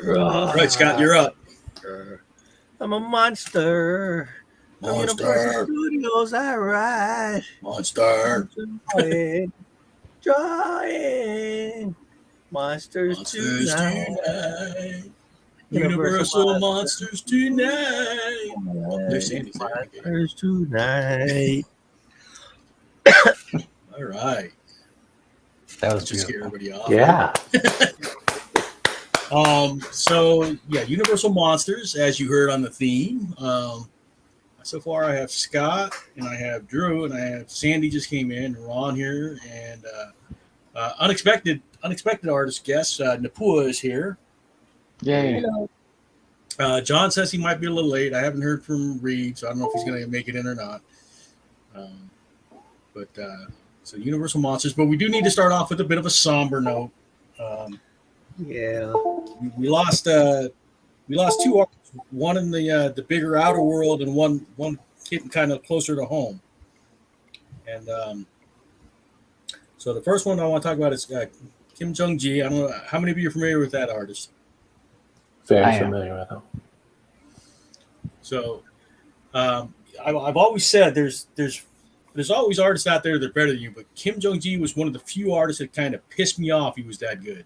Right, Scott, you're up. I'm a monster. From Universal Studios, I ride. Monster. Drawing. Monsters tonight. Universal Monsters tonight. Oh, there's Sandy's there. Monsters tonight. All right. That was just beautiful. scare everybody off. Yeah. So yeah, Universal Monsters, as you heard on the theme. So far, I have Scott and I have Drew and I have Sandy just came in, Ron here, and unexpected artist guest Kapua is here. Yay. John says he might be a little late. I haven't heard from Reid, so I don't know if he's going to make it in or not. So Universal Monsters, but we do need to start off with a bit of a somber note. We lost two artists, one in the bigger outer world and one getting kind of closer to home. And so the first one I want to talk about is Jon J. I don't know how many of you are familiar with that artist. Very familiar with him. So I've always said there's always artists out there that are better than you, but Jon J was one of the few artists that kind of pissed me off. He was that good.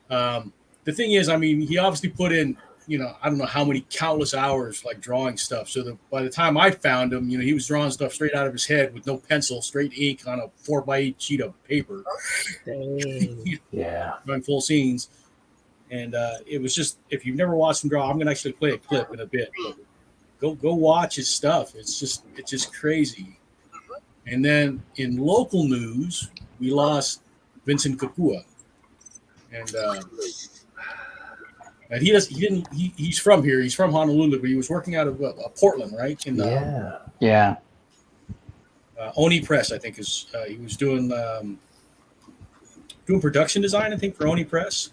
The thing is, I mean, he obviously put in, I don't know how many countless hours like drawing stuff. So that by the time I found him, he was drawing stuff straight out of his head with no pencil, straight ink on a 4x8 sheet of paper. Yeah. Running full scenes. And it was just, if you've never watched him draw, I'm going to actually play a clip in a bit. Go watch his stuff. It's just crazy. And then in local news, we lost Vincent Kapua. And he's from here. He's from Honolulu, but he was working out of Portland, right? Yeah. Oni Press, I think, is he was doing production design, I think, for Oni Press.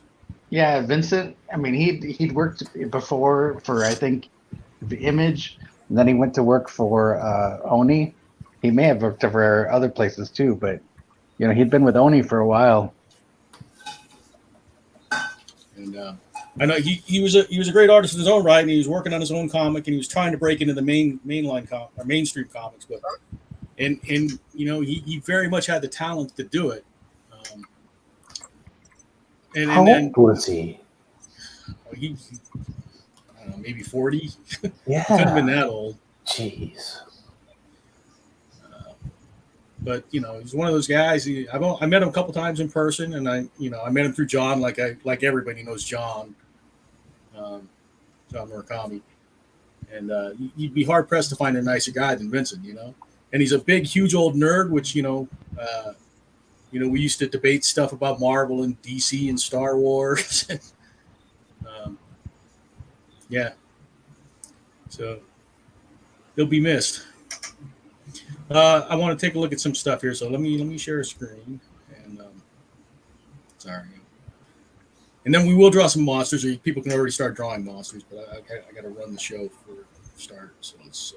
Yeah, Vincent. I mean, he'd worked before for, I think, the Image, and then he went to work for Oni. He may have worked for other places too, but he'd been with Oni for a while. And I know he was a great artist in his own right, and he was working on his own comic, and he was trying to break into the mainstream comics, but and he very much had the talent to do it. How old was he? He I don't know, maybe 40. Yeah, couldn't have been that old. Jeez. But he's one of those guys. I met him a couple times in person, and I met him through John, like everybody knows John Murakami, and you'd be hard pressed to find a nicer guy than Vincent, And he's a big, huge old nerd, which we used to debate stuff about Marvel and DC and Star Wars. Yeah, so he'll be missed. I want to take a look at some stuff here, so let me share a screen, and sorry, and then we will draw some monsters, or people can already start drawing monsters. But I got to run the show for start, so let's.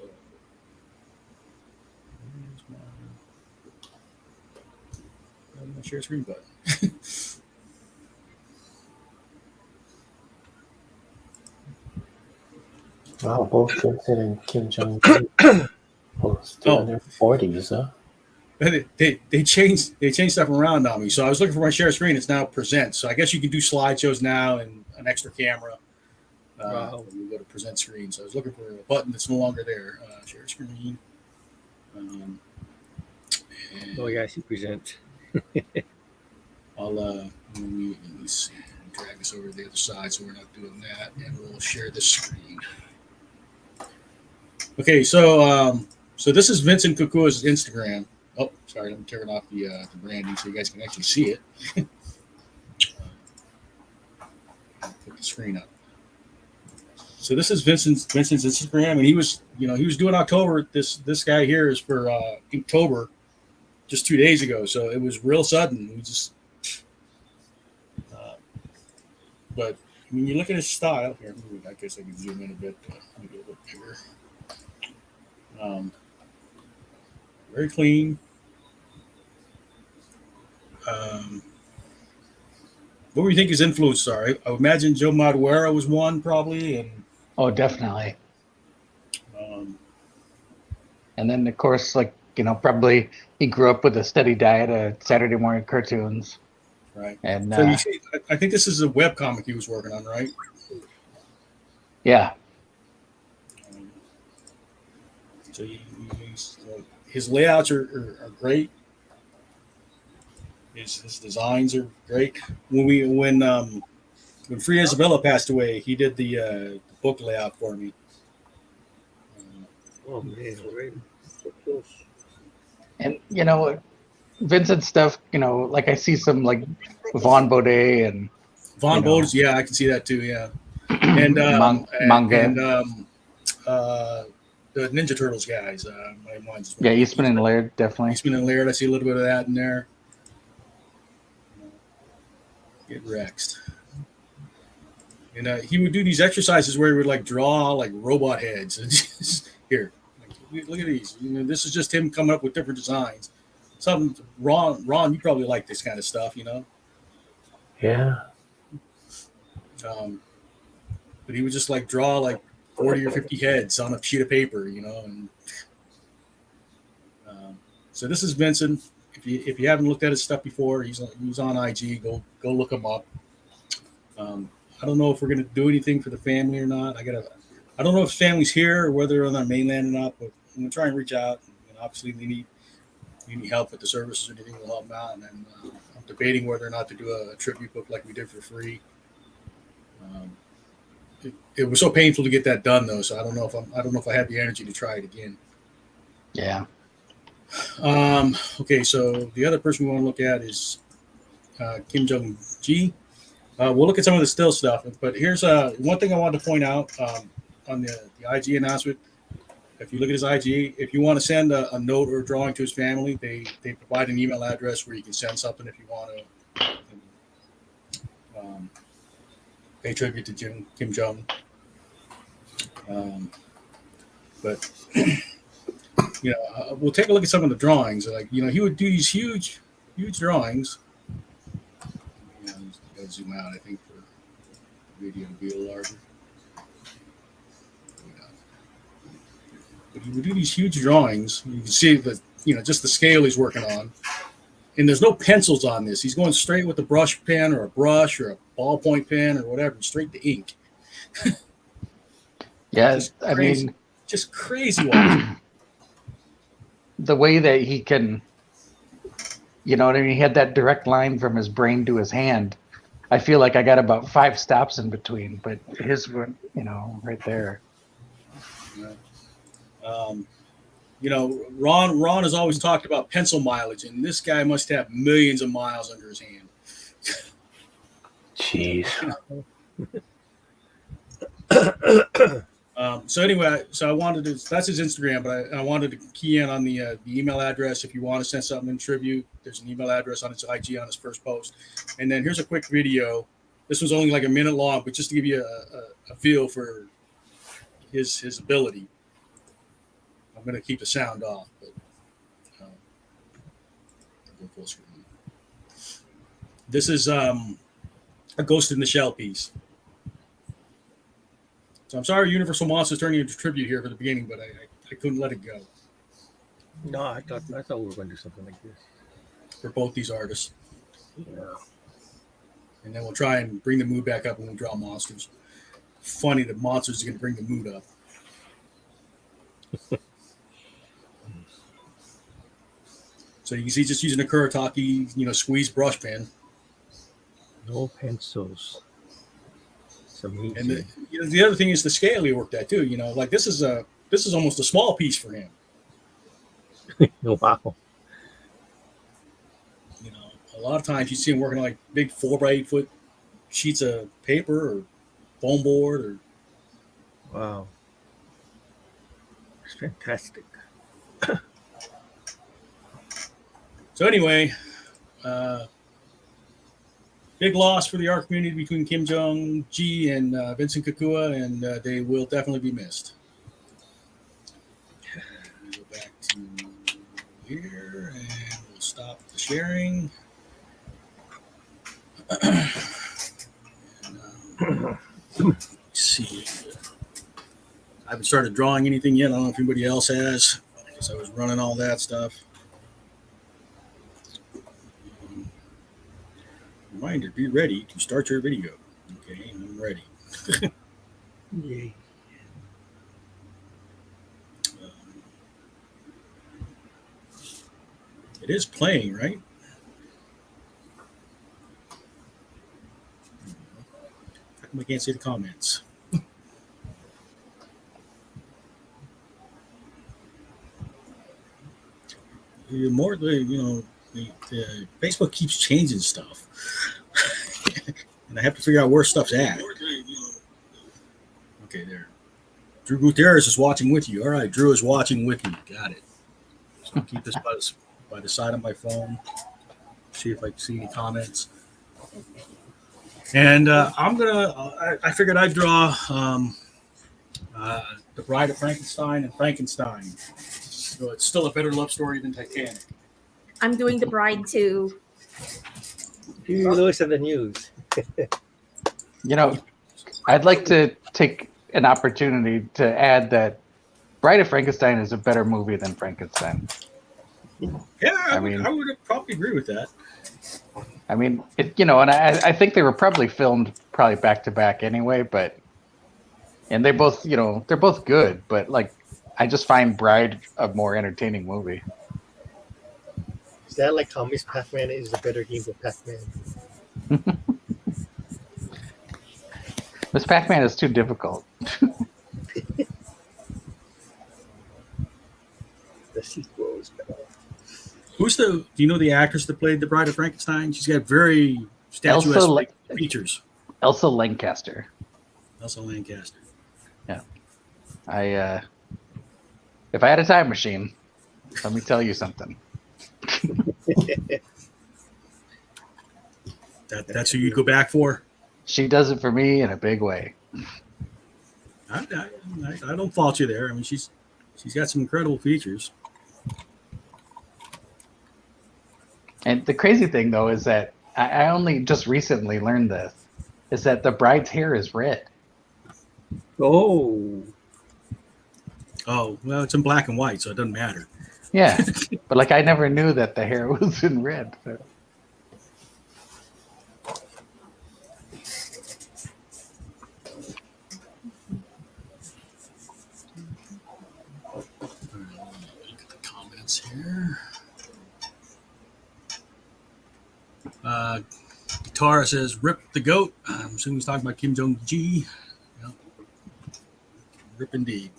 My share screen button. Wow, both Vincent and Jon J. Still in their 40s, huh? They changed stuff around on me. So I was looking for my share screen. It's now present. So I guess you can do slideshows now and an extra camera. When you go to present screen. So I was looking for a button that's no longer there. Share screen. I see present. I'll let me see. Drag this over to the other side so we're not doing that, and we'll share this screen. Okay, so this is Vincent Kapua's Instagram. Oh, sorry, let me turn off the branding so you guys can actually see it. Put the screen up. So this is Vincent's Instagram, and he was doing October. This guy here is for Inktober, just 2 days ago. So it was real sudden. We just, but when you look at his style here, I guess I can zoom in a bit, make it a little bigger. Very clean. What do you think his influences are? I would imagine Joe Madureira was one, probably, and Oh, definitely. um, And then, of course, like, probably he grew up with a steady diet of Saturday morning cartoons. right. And So you see, I think this is a web comic he was working on, right? yeah, Um, so his layouts are great. His designs are great. When Free Isabella passed away, he did the book layout for me. Oh man, right. So close. and Vincent stuff, like I see some like Vaughn Baudet and Von Bodes, yeah, I can see that too, yeah. And manga. uh, the Ninja Turtles guys. My mind's just Yeah, Eastman and Laird, definitely. Eastman and Laird. I see a little bit of that in there. Get Rexed. And he would do these exercises where he would like draw like robot heads. And just, here, look at these. This is just him coming up with different designs. Something Ron, you probably like this kind of stuff, Yeah. But he would just like draw like 40 or 50 heads on a sheet of paper, and so this is Vincent. If you haven't looked at his stuff before, he's on IG. Go look him up. I don't know if we're gonna do anything for the family or not. I don't know if his family's here or whether they're on the mainland or not. But I'm gonna try and reach out. And obviously, they need help with the services or anything. We'll help them out. And then I'm debating whether or not to do a tribute book like we did for free. It was so painful to get that done though, so I don't know if I have the energy to try it again. Yeah. Okay, so the other person we want to look at is Kim Jong Ji. We'll look at some of the still stuff, but here's one thing I wanted to point out on the IG announcement. If you look at his IG, if you want to send a note or a drawing to his family, they provide an email address where you can send something if you want to pay tribute to Kim Jong. But we'll take a look at some of the drawings. Like he would do these huge drawings. Gotta zoom out, I think, for video to be a little larger. But he would do these huge drawings. You can see that just the scale he's working on. And there's no pencils on this. He's going straight with a brush pen or a brush or a ballpoint pen or whatever, straight to ink. Yeah, I mean, just crazy watching. The way that he can, he had that direct line from his brain to his hand. I feel like I got about 5 stops in between, but his went, right there. Ron has always talked about pencil mileage, and this guy must have millions of miles under his hand. Jeez. So anyway, I wanted to. That's his Instagram, but I wanted to key in on the email address. If you want to send something in tribute, there's an email address on his IG on his first post. And then here's a quick video. This was only like a minute long, but just to give you a feel for his ability. I'm going to keep the sound off, but I'll go full screen. This is a Ghost in the Shell piece. So I'm sorry, Universal Monsters turning into tribute here for the beginning, but I couldn't let it go. No, I thought we were going to do something like this for both these artists. Yeah. And then we'll try and bring the mood back up when we draw monsters. Funny that monsters are going to bring the mood up. So you can see just using a Kuretake, squeeze brush pen. No pencils. And the other thing is the scale he worked at too. Like this is almost a small piece for him. Wow. A lot of times you see him working on like big 4x8 foot sheets of paper or foam board or. Wow. It's fantastic. So anyway, big loss for the art community between Kim Jong Ji and Vincent Kapua, and they will definitely be missed. We'll go back to here, and we'll stop the sharing. Let's see. I haven't started drawing anything yet. I don't know if anybody else has. I guess I was running all that stuff. Reminder, be ready to start your video. Okay, I'm ready. Yay. It is playing, right? How come I can't see the comments? The more the Facebook keeps changing stuff, and I have to figure out where stuff's at. Okay, there. Drew Guitierrez is watching with you. All right, Drew is watching with you. Got it. So keep this by the side of my phone. See if I can see any comments. And I figured I'd draw the Bride of Frankenstein and Frankenstein. So it's still a better love story than Titanic. I'm doing the Bride too. You lose in the news. I'd like to take an opportunity to add that Bride of Frankenstein is a better movie than Frankenstein. Yeah, I would probably agree with that. I mean, and I think they were probably filmed back to back anyway, and they both, they're both good, but I just find Bride a more entertaining movie. Is that like how Miss Pac-Man is a better game than Pac-Man? Miss Pac-Man is too difficult. The sequel is better. Do you know the actress that played the Bride of Frankenstein? She's got very statuesque features. Elsa Lancaster. Elsa Lancaster. Yeah. If I had a time machine, let me tell you something. That's who you'd go back for? She does it for me in a big way. I don't fault you there. I mean, she's got some incredible features. And the crazy thing, though, is that I only just recently learned this, is that the bride's hair is red. Oh, well, it's in black and white, so it doesn't matter. Yeah, but I never knew that the hair was in red. So. Look at the comments here. Guitar says, "Rip the goat." I'm assuming he's talking about Kim Jong G. Yep. Rip indeed.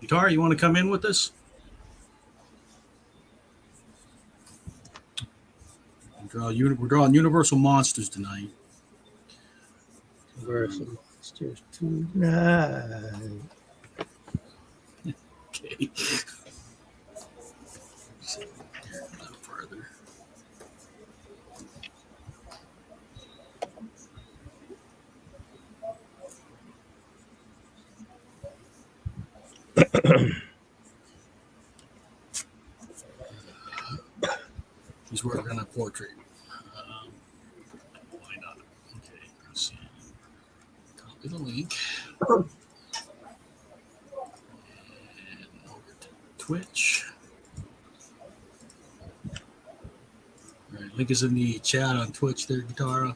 Guitar, you want to come in with us? We're drawing Universal Monsters tonight. Universal Monsters tonight. Okay. A little further. He's working on a portrait. Why not? Okay, let's see. Copy the link. And over to Twitch. All right, link is in the chat on Twitch there, Guitara.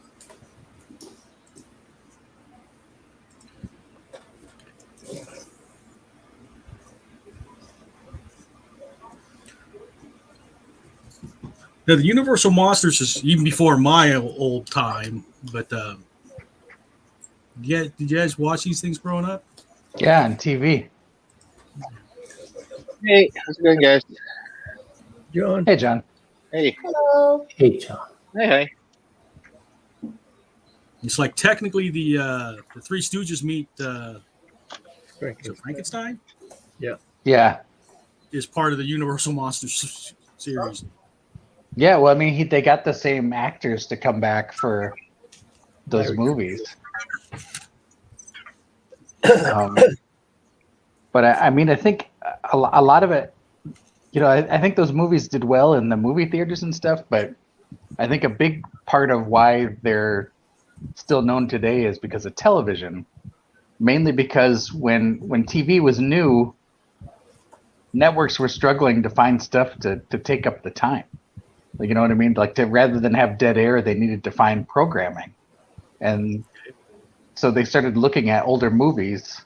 Now, the Universal Monsters is even before my old time, but did you guys watch these things growing up? Yeah, on TV. Hey, how's it going, guys? John. Hey, John. Hey. Hello. Hey, John. Hey. It's like technically the Three Stooges meet Frankenstein Yeah. is part of the Universal Monsters series. Yeah, well, I mean, they got the same actors to come back for those movies. But I mean, I think a lot of it, I think those movies did well in the movie theaters and stuff, but I think a big part of why they're still known today is because of television. Mainly because when TV was new, networks were struggling to find stuff to take up the time. Like, you know what I mean? Like, rather than have dead air, they needed to find programming. And so they started looking at older movies,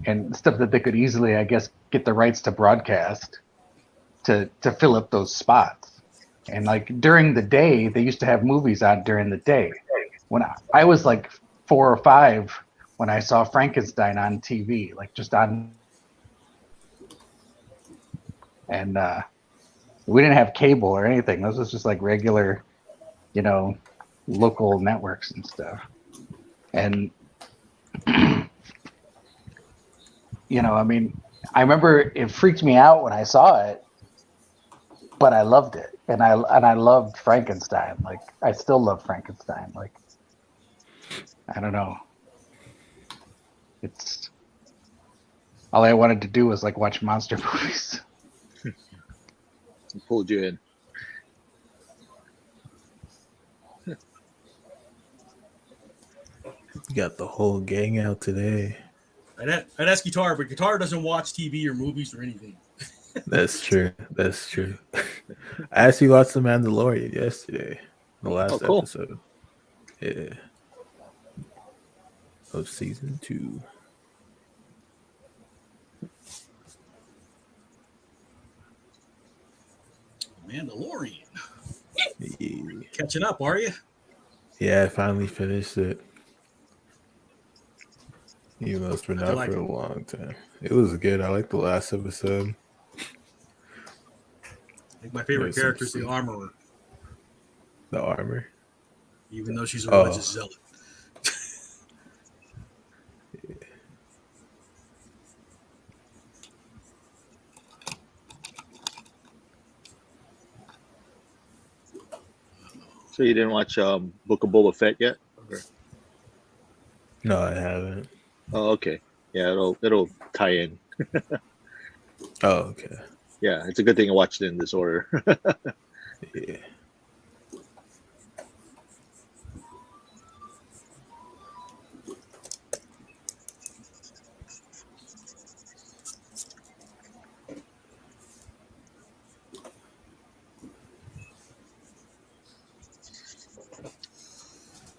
and stuff that they could easily, I guess, get the rights to broadcast to fill up those spots. And like during the day, they used to have movies on during the day. When I was like 4 or 5 when I saw Frankenstein on TV, like just on, and we didn't have cable or anything. This was just like regular, local networks and stuff. And I mean, I remember it freaked me out when I saw it, but I loved it, and I loved Frankenstein. Like, I still love Frankenstein. Like, I don't know. It's all I wanted to do was like watch monster movies. Pulled you in. You got the whole gang out today. I'd ask Guitar, but Guitar doesn't watch TV or movies or anything. That's true. That's true. I actually watched The Mandalorian yesterday, the last cool. episode. Yeah. Of season 2. Mandalorian. Yeah. Catching up, are you? Yeah, I finally finished it. Even though it's been I out like for it. a long time. It was good. I liked the last episode. I think my favorite There's some character is the scene. Armorer, The armor. even though she's a Oh. religious zealot. So you didn't watch Book of Boba Fett yet? Or- No, I haven't. Oh, okay. Yeah, it'll tie in. Oh, okay. Yeah, it's a good thing I watched it in this order. Yeah.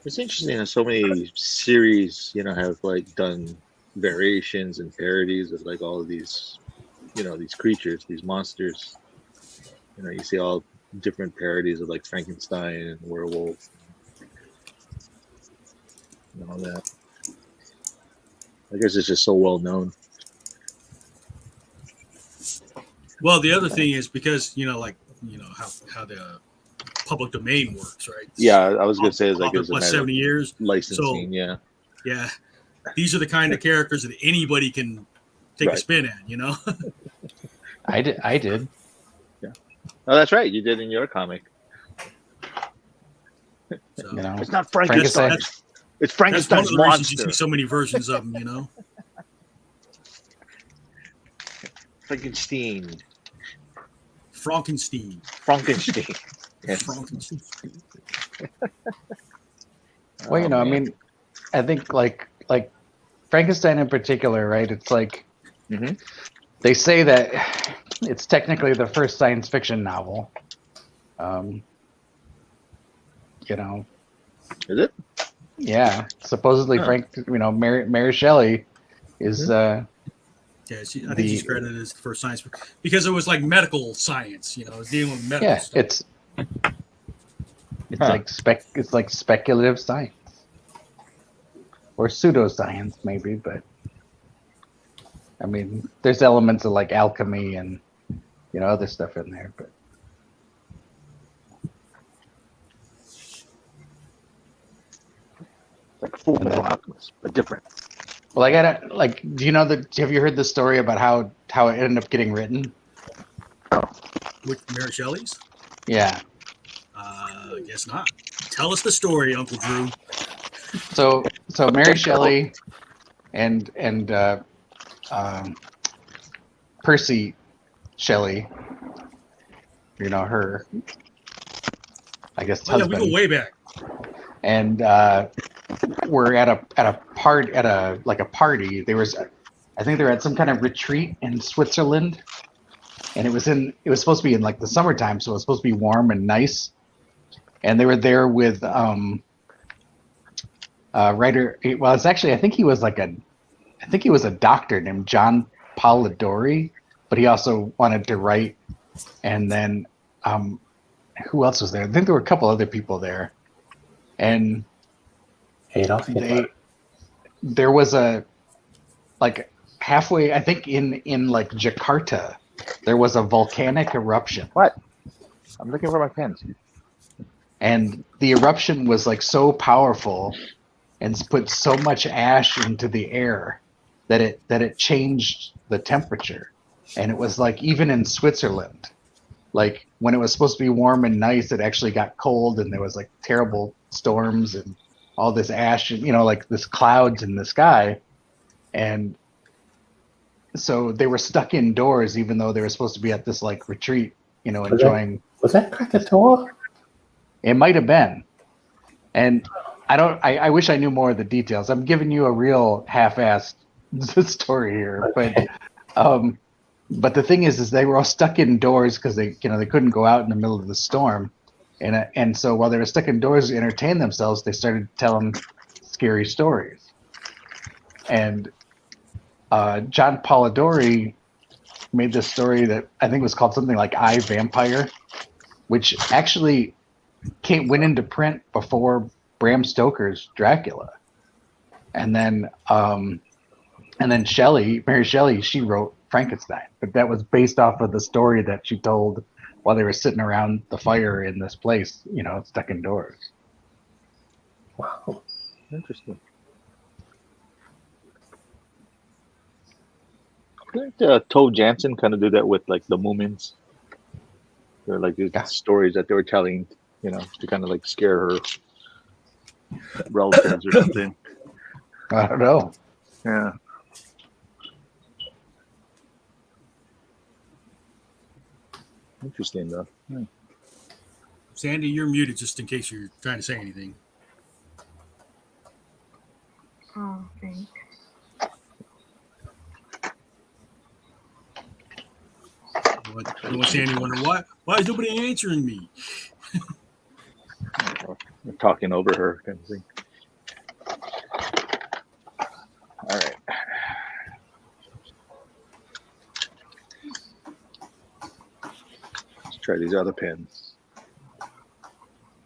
It's interesting that so many series, have like done variations and parodies of like all of these, these creatures, these monsters. You see all different parodies of like Frankenstein and Werewolf and all that. I guess it's just so well known. Well, the other thing is because how the public domain works, right? Yeah, I was gonna say it's like Public it's a plus matter 70 of years. licensing. Yeah. Yeah, these are the kind of characters that anybody can take a Right. spin at. I did. Oh, that's right. You did in your comic. So It's not Frankenstein. Frankenstein. It's that's one of Frankenstein's the reasons you monster. see so many versions of them. Frankenstein. Frankenstein. Frankenstein. Yes. Frankenstein. Well, Oh, I man. mean, I think like Frankenstein in particular, right? It's like Mhm. they say that it's technically the first science fiction novel. Is it? Yeah, supposedly Huh. Mary Shelley is Yeah, I think she's credited as the first science because it was like medical science. It was dealing with medical yeah, stuff. it's Huh. it's like speculative science or pseudoscience maybe, but I mean, there's elements of like alchemy and other stuff in there, but Like Full Metal Alchemist, but different. well, I gotta like, do you know have you heard the story about how it ended up getting written? With Mary Shelley's? Yeah. I guess not. Tell us the story, Uncle Drew. So Mary Shelley and Percy Shelley, her, I guess, Oh yeah, we husband. go way back. And we're at a party. I think they were at some kind of retreat in Switzerland, and it was supposed to be in like the summertime, so it was supposed to be warm and nice. And they were there with writer. Well, it's actually, I think he was a doctor named Jon Polidori, but he also wanted to write. And then who else was there? I think there were a couple other people there, and Adolf Hitler. there was a like halfway, I think in like Jakarta, there was a volcanic eruption. What? I'm looking for my pens. And the eruption was like so powerful and put so much ash into the air that it changed the temperature. And it was like, even in Switzerland, like when it was supposed to be warm and nice, it actually got cold, and there was like terrible storms and all this ash and like this clouds in the sky. And so they were stuck indoors, even though they were supposed to be at this like retreat, enjoying. Was that Krakatoa? It might have been. And I wish I knew more of the details. I'm giving you a real half-assed story here, but the thing is they were all stuck indoors because they couldn't go out in the middle of the storm, and so while they were stuck indoors to entertain themselves, they started telling scary stories. And Jon Polidori made this story that I think was called something like I, Vampire, which actually went into print before Bram Stoker's Dracula. And then Mary Shelley, she wrote Frankenstein, but that was based off of the story that she told while they were sitting around the fire in this place, stuck indoors. Wow. Interesting. Didn't Tove Jansson kind of do that with like the Moomins? They're like these stories that they were telling, to kind of like scare her relatives or something. I don't know. Yeah. Interesting though. Yeah. Sandy, you're muted just in case you're trying to say anything. Oh, thanks. Sandy wonder why is nobody answering me? We're talking over her kind of thing. All right. Let's try these other pens.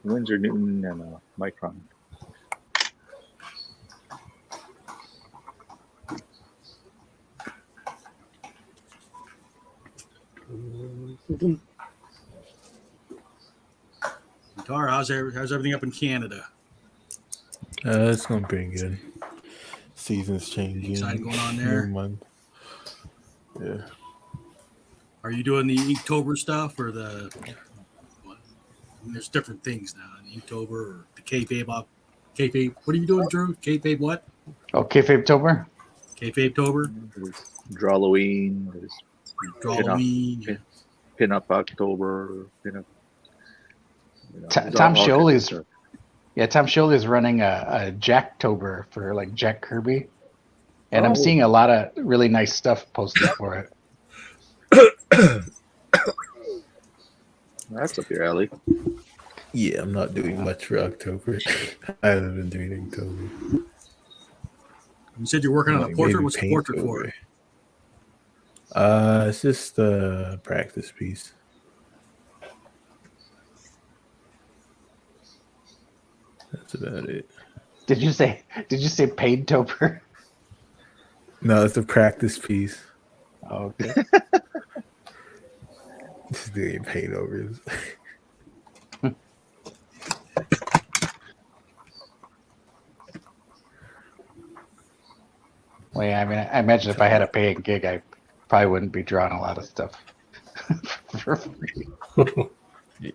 Winsor Newton and a Micron. Tara, how's everything up in Canada? It's going pretty good. Seasons changing. Exciting going on there. New month. Yeah. Are you doing the Inktober stuff or the? There's different things now. The Inktober or the kayfabe. Kayfabe. What are you doing, Drew? Kayfabe what? Oh, Kayfabe-tober? Kayfabe-tober. Drawloween. There's Drawloween. Pin-up October. Pin-up. Tom Scioli's Tom Scioli's running a Jacktober for like Jack Kirby, and I'm seeing a lot of really nice stuff posted for it. That's up your alley. Yeah, I'm not doing much for October. I haven't been doing October. You said you're working on a portrait. What's the portrait for? It's just a practice piece. That's about it. Did you say Paid-tober? No, it's a practice piece. Oh, okay. Just doing paint overs. Well, yeah, I mean, I imagine if I had a paying gig, I probably wouldn't be drawing a lot of stuff for free. Yeah.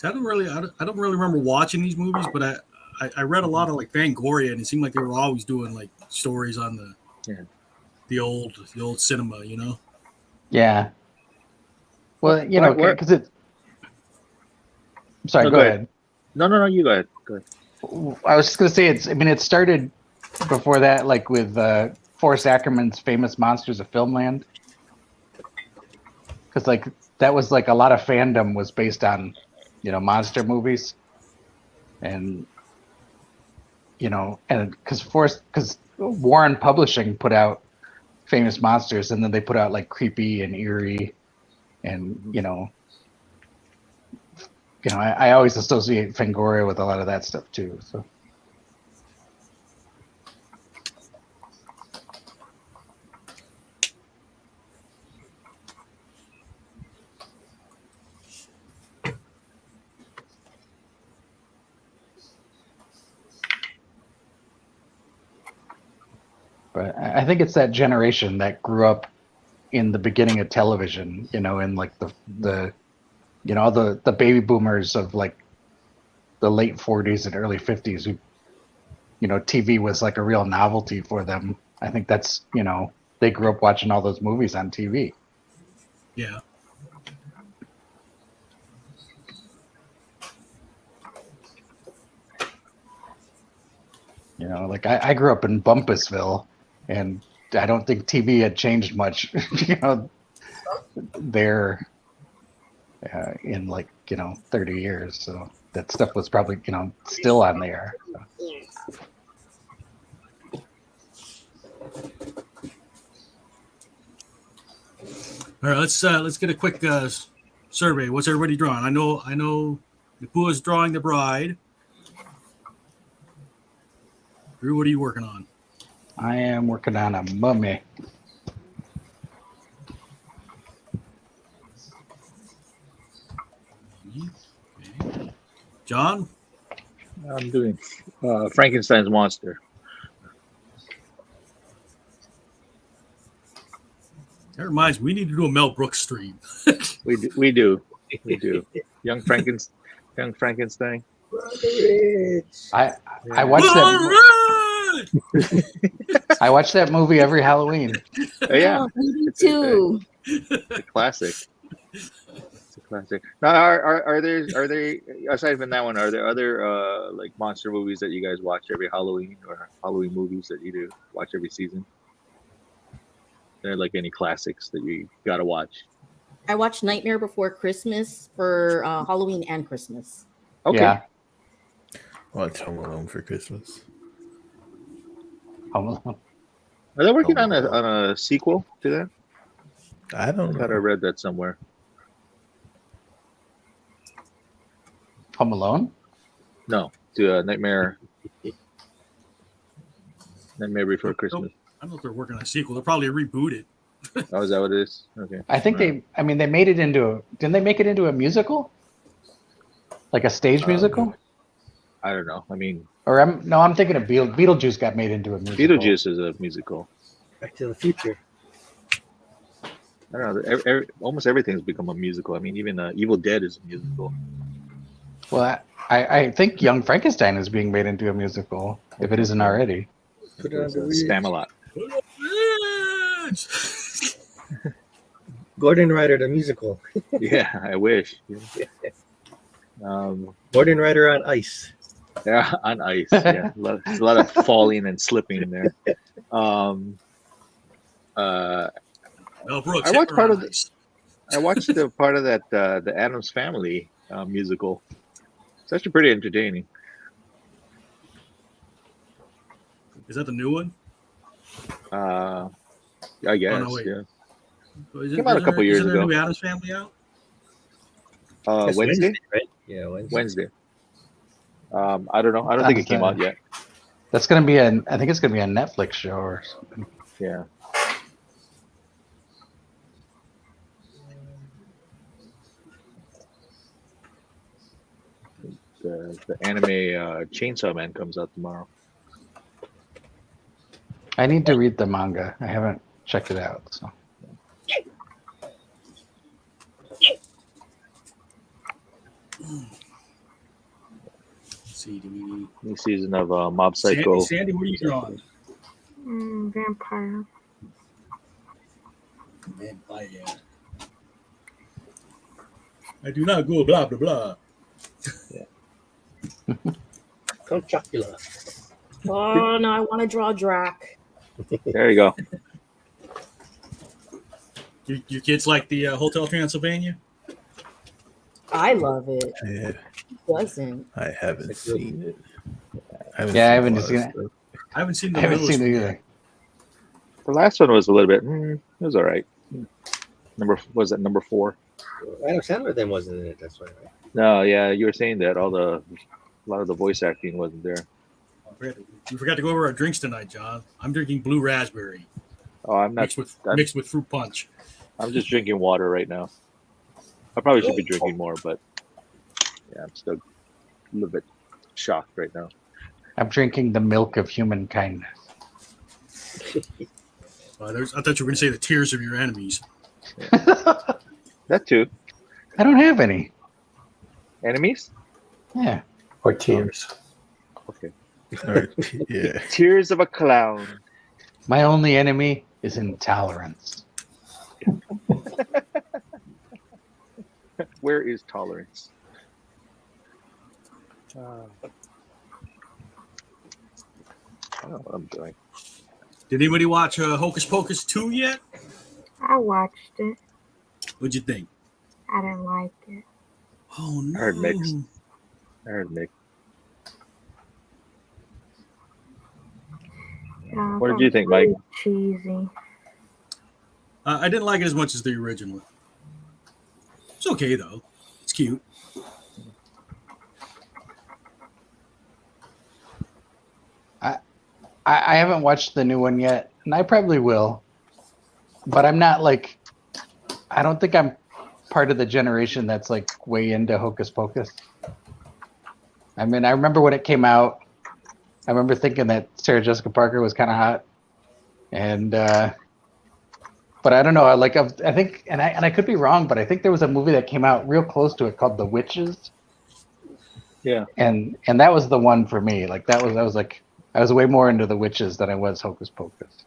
So I don't really remember watching these movies, but I read a lot of like Fangoria, and it seemed like they were always doing like stories on the old cinema, you know. Yeah. Well, you know, Where- because it's. Sorry, No, go go ahead. ahead. No, you go ahead. Go ahead. I was just gonna say it's. I mean, it started before that, like with Forrest Ackerman's famous Monsters of Filmland, because like that was like a lot of fandom was based on, monster movies, and and because Warren Publishing put out famous monsters, and then they put out like creepy and eerie, and I always associate Fangoria with a lot of that stuff too. So. But I think it's that generation that grew up in the beginning of television, in like the baby boomers of like the late 40s and early 50s who, TV was like a real novelty for them. I think that's, they grew up watching all those movies on TV. Yeah. Like I grew up in Bumpusville, and I don't think TV had changed much, there in like, 30 years. So that stuff was probably, still on there. So. All right, let's get a quick survey. What's everybody drawing? I know Kapua's drawing the bride. Drew, what are you working on? I am working on a mummy. Okay. John? I'm doing Frankenstein's monster. That reminds me, we need to do a Mel Brooks stream. We do. Young Frankenstein. I watched that. I watch that movie every Halloween. Oh, yeah, Me too. it's a classic. It's a classic. Now, are there aside from that one, are there other like monster movies that you guys watch every Halloween, or Halloween movies that you do watch every season? There like any classics that you gotta watch? I watched Nightmare Before Christmas for Halloween and Christmas. Okay. Yeah. Watch Home Alone for Christmas. Home Alone. Are they working on a sequel to that? I I don't thought I know. read that somewhere. Home Alone? No, to Nightmare Before Christmas. I don't know if they're working on a sequel. They'll probably reboot it. Oh, is that what it is? Okay. I think they made it into didn't they make it into a musical? Like a stage musical? I don't know. I mean, Or I'm thinking of Beetlejuice got made into a musical. Beetlejuice is a musical. Back to the Future. I don't know. Almost everything's become a musical. I mean, even Evil Dead is a musical. Well, I think Young Frankenstein is being made into a musical, if it isn't already. Put it on It's the Wii. Spamalot. Gordon Ryder, the musical. Yeah, I wish. Gordon Ryder on ice. Yeah, on ice. Yeah, a lot of falling and slipping there. Mel Brooks. I watched part of this. I watched the part of that the Addams Family musical. It's actually pretty entertaining. Is that the new one? I guess. no, wait. Yeah. Came out a couple years ago. New Addams Family out? That's Wednesday. right? Yeah, Wednesday. Wednesday. I don't know. I don't think it came out yet. That's gonna be I think it's gonna be a Netflix show or something. Yeah. The anime Chainsaw Man comes out tomorrow. I need to read the manga. I haven't checked it out. So CD. New season of Mob Psycho. Sandy, what are you drawing? Vampire. Vampire. I do not go blah blah blah. Count Dracula. Oh no, I want to draw Drac. There you go. Your kids like the Hotel Transylvania? I love it. Yeah, Who doesn't? I haven't seen it. I haven't seen seen a lot it. of stuff. I haven't seen the I haven't newest seen it one either. yet. The last one was a little bit. It was all right. Was it number 4? Adam Sandler then wasn't in it. That's why, right? No, yeah, you were saying that a lot of the voice acting wasn't there. We forgot to go over our drinks tonight, John. I'm drinking blue raspberry Oh, I'm not. mixed with fruit punch. I'm just drinking water right now. I probably should be drinking more, but yeah, I'm still a little bit shocked right now. I'm drinking the milk of human kindness. I thought you were going to say the tears of your enemies. That too. I don't have any. Enemies? Yeah. Or tears. Okay. Or, yeah. Tears of a clown. My only enemy is intolerance. Where is tolerance? I don't know what I'm doing. Did anybody watch Hocus Pocus 2 yet? I watched it. What'd you think? I didn't like it. Oh, no. I heard mixed. Yeah, What did you think, Mike? Cheesy. I didn't like it as much as the original. It's okay, though. It's cute. I haven't watched the new one yet, and I probably will. But I'm not like, I don't think I'm part of the generation that's like way into Hocus Pocus. I mean, I remember when it came out, I remember thinking that Sarah Jessica Parker was kind of hot, and but I don't know. I think, and I could be wrong, but I think there was a movie that came out real close to it called The Witches. Yeah. And that was the one for me. Like I was way more into The Witches than I was Hocus Pocus.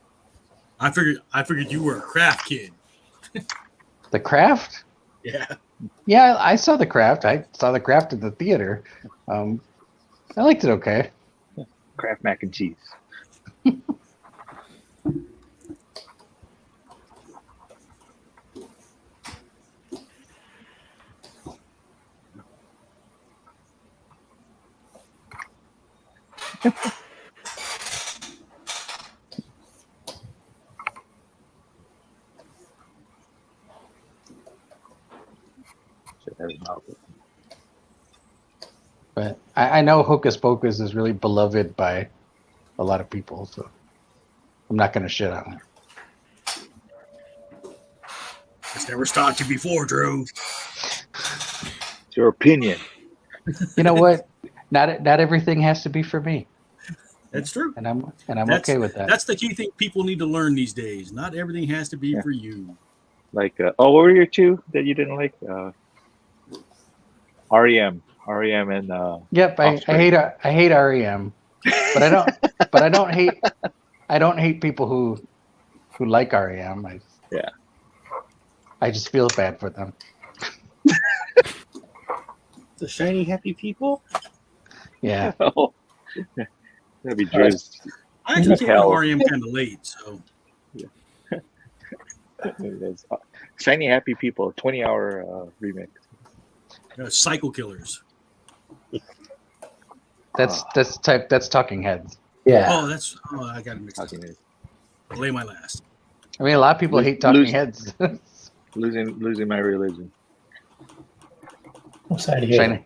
I figured you were a craft kid. The Craft? Yeah. Yeah, I saw The Craft. I saw The Craft at the theater. I liked it okay. Kraft mac and cheese. But I know Hocus Pocus is really beloved by a lot of people, so I'm not going to shit on it. It's never stopped you before, Drew. It's your opinion. You know what? Not everything has to be for me, That's true. and I'm That's- okay with that. That's the key thing people need to learn these days. Not everything has to be for you. Like, what were your two that you didn't like? REM and Yep, I hate REM, but I don't hate people who like REM. I just feel bad for them. The shiny happy people. Yeah. That'd be Drew's. I actually came to Hell. REM kind of late, so Shiny Happy People 20-hour remix. Psycho Killers. That's Talking Heads. Yeah. Oh, I got it mixed up. Lay my last. I mean, a lot of people hate Talking Heads. Losing my religion. I'm sorry to hear Shiny.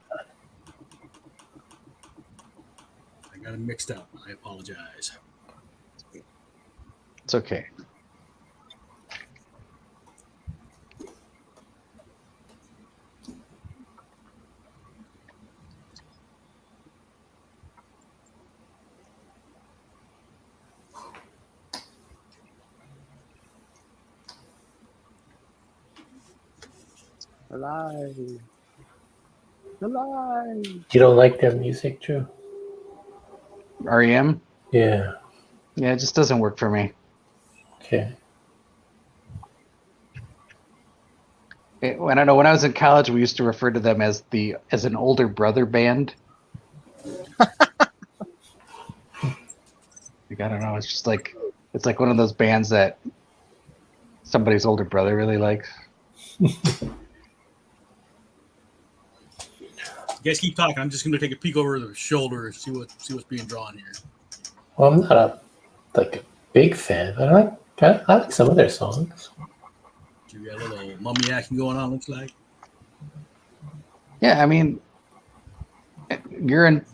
I got it mixed up. I apologize. It's okay. Alive. You don't like their music, Drew? REM. Yeah. Yeah, it just doesn't work for me. Okay. I don't know. When I was in college, we used to refer to them as an older brother band. Like, I don't know. It's like one of those bands that somebody's older brother really likes. You guys keep talking. I'm just going to take a peek over the shoulder and see what's being drawn here. Well, I'm not a big fan, but I like some of their songs. You got a little mummy action going on, looks like. Yeah, I mean,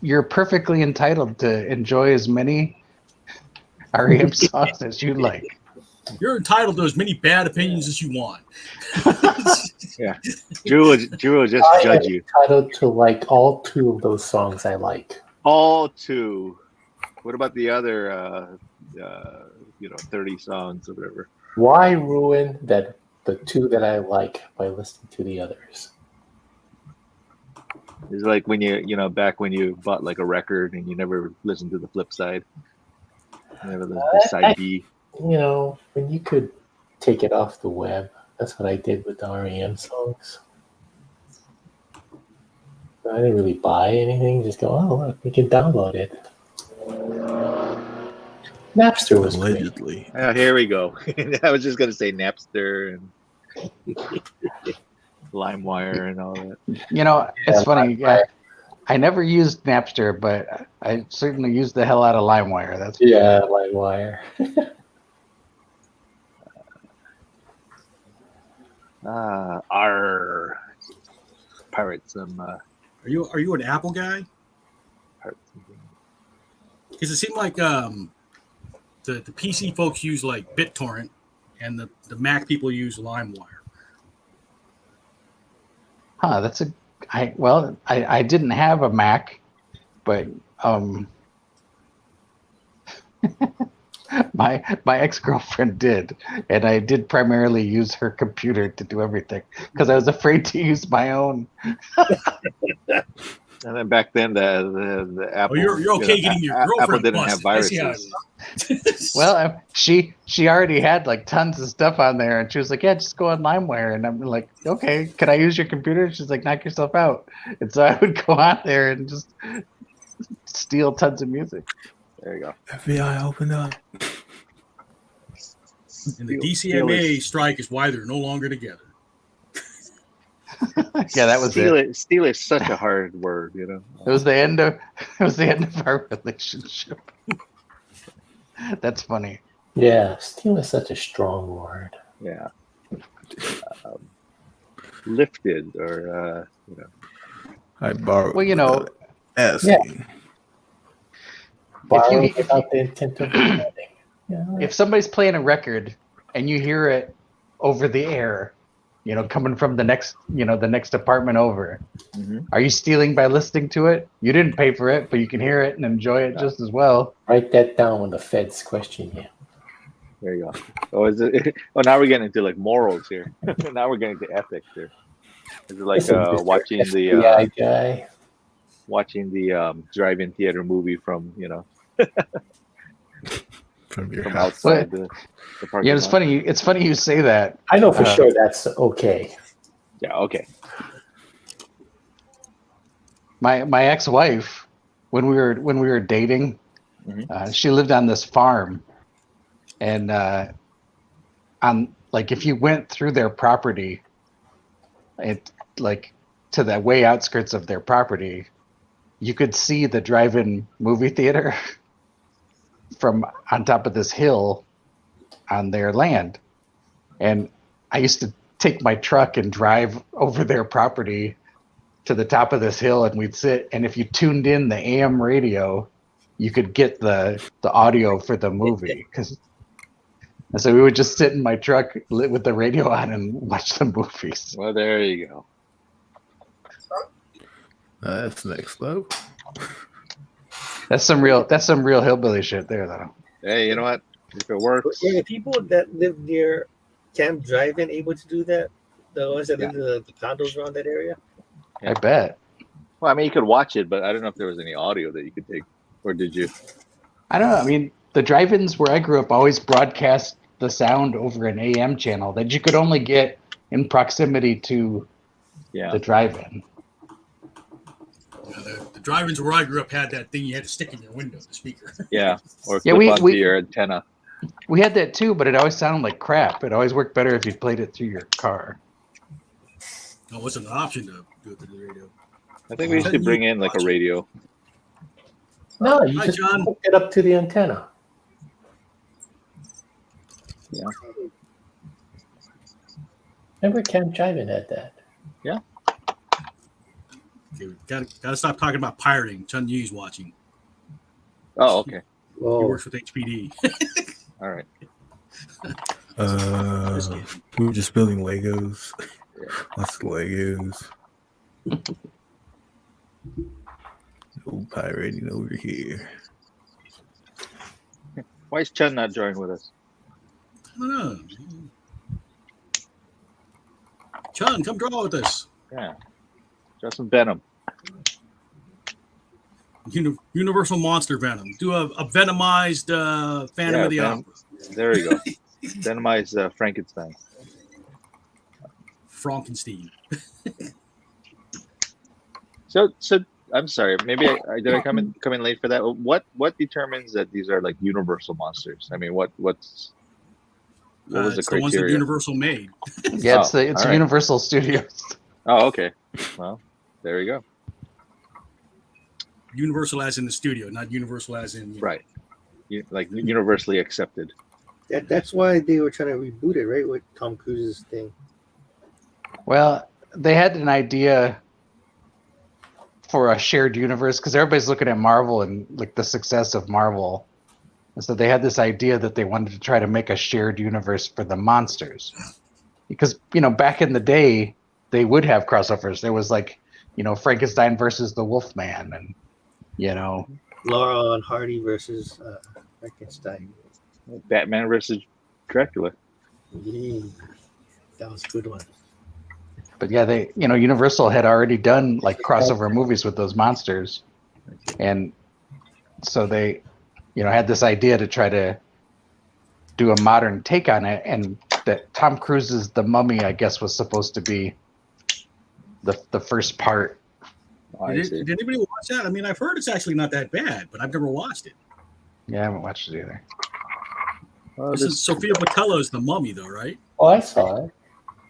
you're perfectly entitled to enjoy as many REM songs as you like. You're entitled to as many bad opinions as you want. Yeah, Drew will just judge you. Entitled to like all 2 of those songs I like. All 2. What about the other, 30 songs or whatever? Why ruin the 2 that I like by listening to the others? It's like when back when you bought like a record and you never listened to the flip side. You never listened to side B. When you could take it off the web, that's what I did with the REM songs. I didn't really buy anything, just go, oh, look, we can download it. Napster was great. Allegedly. Oh, here we go. I was just going to say Napster and LimeWire and all that. It's funny. Yeah, I never used Napster, but I certainly used the hell out of LimeWire. That's Yeah, LimeWire. Our pirates. Are you an Apple guy? Because it seemed like the PC folks use like BitTorrent, and the Mac people use LimeWire. Huh, I didn't have a Mac, but my ex-girlfriend did, and I did primarily use her computer to do everything because I was afraid to use my own. And then back then, the Apple. Oh, you're okay getting your girlfriend Apple didn't busted. have viruses. Well, she already had like tons of stuff on there, and she was like, "Yeah, just go on LimeWire." And I'm like, "Okay, can I use your computer?" She's like, "Knock yourself out." And so I would go on there and just steal tons of music. There you go. FBI, open up. And the DCMA strike is why they're no longer together. Yeah, that was Steal is such a hard word, It was the end of our relationship. That's funny. Yeah, steal is such a strong word. Yeah. Lifted or I borrowed. Well, asking. Borrow if without the intent of having. Yeah. if somebody's playing a record and you hear it over the air, coming from the next apartment over, are you stealing by listening to it? You didn't pay for it, but you can hear it and enjoy it just as well. Write that down when the feds question you. there you go. Oh, is it? Oh, now we're getting into like morals here. Now we're getting to ethics here. Is it like watching the FBI guy. watching the drive-in theater movie from From your from house. outside the parking Yeah, it's lot? funny. It's funny you say that. I know for sure that's okay. Yeah. Okay. My ex-wife, when we were dating, she lived on this farm, and if you went through their property, it to the way outskirts of their property, you could see the drive-in movie theater from on top of this hill on their land. And I used to take my truck and drive over their property to the top of this hill, and we'd sit, and if you tuned in the AM radio, you could get the audio for the movie. And so we would just sit in my truck with the radio on and watch the movies. Well, there you go. That's next level. That's some real hillbilly shit there, though. Hey, you know what? If it works, Were the people that live near Camp Drive-In able to do that? The ones that live in the condos around that area? I bet. well, I mean, you could watch it, but I don't know if there was any audio that you could take. or did you? I don't know. I mean, the drive-ins where I grew up always broadcast the sound over an AM channel that you could only get in proximity to Yeah. the drive-in. The drive-ins where I grew up had that thing you had to stick in your window, the speaker. Yeah. Or Yeah, clip onto your antenna. We had that too, but it always sounded like crap. It always worked better if you played it through your car. No, it wasn't an option to do it through the radio. I think we used to bring in like a radio. No, you Hi, just John. hook it up to the antenna. Yeah. Remember Camp Jivin had that? Okay, gotta stop talking about pirating. Chun Yi's watching. Oh, okay. He Whoa. works with HPD. All right. We were just building Legos. Yeah. Lots of Legos. No pirating over here. Why is Chun not drawing with us? I don't know. Chun, come draw with us. Yeah. Draw some Venom. Universal Monster Venom. Do a venomized Phantom of the Venom. Opera. There you go. Venomized Frankenstein. Frankenstein. So I'm sorry. Maybe I did I come in late for that. What determines that these are like universal monsters? I mean, what was the It's the ones that criteria? Universal made. Yeah, it's Oh, it's all right. Universal Studios. Oh, okay. Well, there you go. Universal as in the studio, not Universal as in Right. Like universally accepted. That's why they were trying to reboot it, right? With Tom Cruise's thing. Well, they had an idea for a shared universe because everybody's looking at Marvel and like the success of Marvel. And so they had this idea that they wanted to try to make a shared universe for the monsters. Because, back in the day, they would have crossovers. There was like, Frankenstein versus the Wolfman and, Laurel and Hardy versus Frankenstein. Batman versus Dracula. Yeah. That was a good one. But yeah, they, Universal had already done like crossover movies with those monsters. And so they, had this idea to try to do a modern take on it. And that Tom Cruise's The Mummy, I guess, was supposed to be the first part. Oh, I see. Did anybody watch that? I mean, I've heard it's actually not that bad, but I've never watched it. Yeah, I haven't watched it either. Well, This is Sophia Botello's The Mummy, though, right? Oh, I saw it.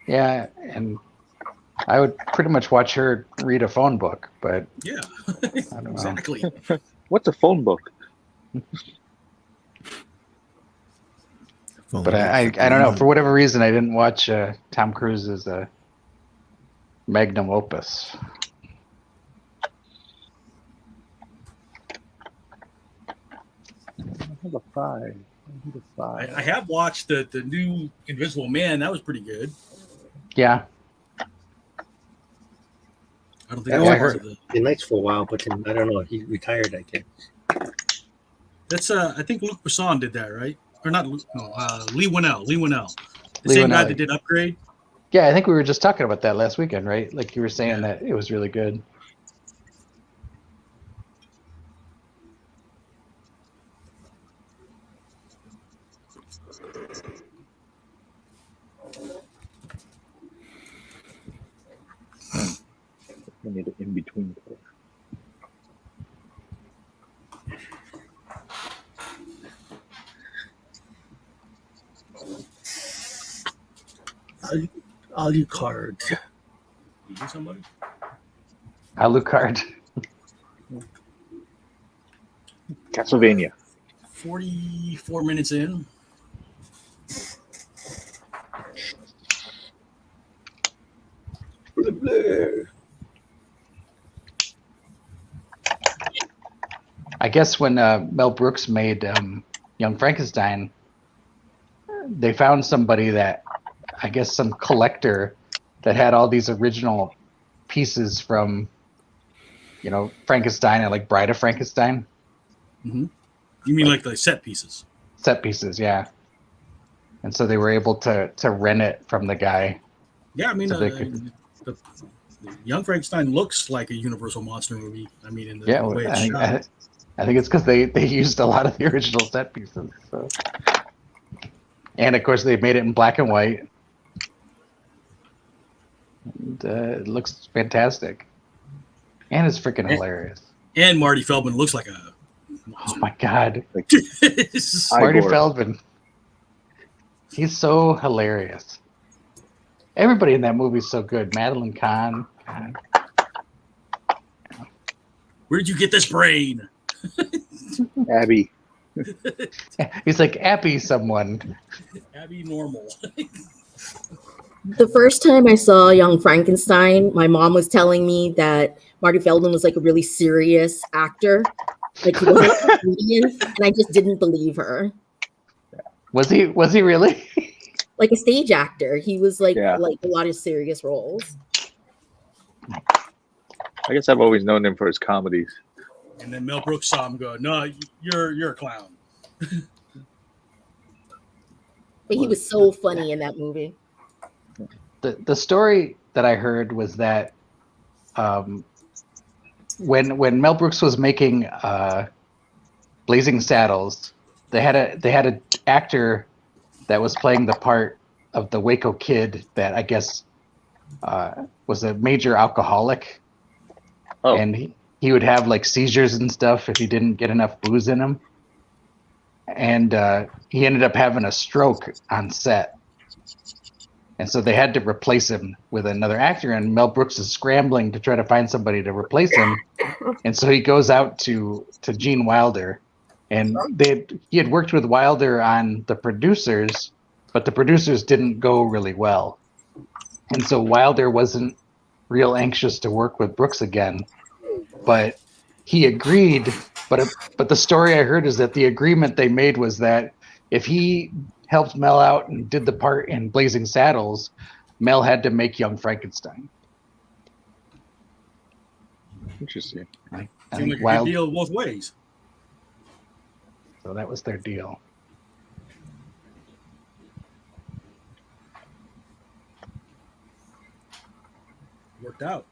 Yeah, and I would pretty much watch her read a phone book, but Yeah, I don't know. exactly. What's a phone book? But I don't know. For whatever reason, I didn't watch Tom Cruise's magnum opus. I have a 5. I have watched the new Invisible Man. That was pretty good. Yeah, I don't think I I watched heard the. The Knights for a while, but then, I don't know. He retired, I guess. That's I think Luc Besson did that, right? Or not Luc? No, Lee Winnell. The Lee same guy Winnell. that did Upgrade. yeah. I think we were just talking about that last weekend, right? Like you were saying that it was really good. I need an in-between color. Alucard. You do somebody? Alucard. Castlevania. 44 minutes in. I guess when Mel Brooks made Young Frankenstein, they found somebody that, I guess, some collector that had all these original pieces from, Frankenstein and like Bride of Frankenstein. You mean like the set pieces? Set pieces, yeah. And so they were able to rent it from the guy. Yeah, I mean, So they could- the Young Frankenstein looks like a Universal monster movie. I mean, in the Yeah, way it's I shot. I think it's because they used a lot of the original set pieces. So. And of course, they made it in black and white. And, it looks fantastic. And it's freaking hilarious. And Marty Feldman looks like a. Oh my God. It's- Marty Igor. Feldman. He's so hilarious. Everybody in that movie is so good. Madeline Kahn. God. Where did you get this brain? Abby. He's like Appy someone. Abby Normal. The first time I saw Young Frankenstein, my mom was telling me that Marty Feldman was like a really serious actor. Like he wasn't a comedian, and I just didn't believe her. Was he really? Like a stage actor, he was like Yeah. like a lot of serious roles. I guess I've always known him for his comedies. And then Mel Brooks saw him go, "No, you're a clown." But he was so funny in that movie. The story that I heard was that when Mel Brooks was making Blazing Saddles, they had an actor that was playing the part of the Waco Kid that I guess was a major alcoholic, and he would have like seizures and stuff if he didn't get enough booze in him, and he ended up having a stroke on set. And so they had to replace him with another actor, and Mel Brooks is scrambling to try to find somebody to replace him. And so he goes out to Gene Wilder, and he had worked with Wilder on The Producers, but The Producers didn't go really well. And so Wilder wasn't real anxious to work with Brooks again, but he agreed. But the story I heard is that the agreement they made was that if he helped Mel out and did the part in Blazing Saddles, Mel had to make Young Frankenstein. Interesting. I Seemed think like a good deal both ways. So that was their deal. Worked out.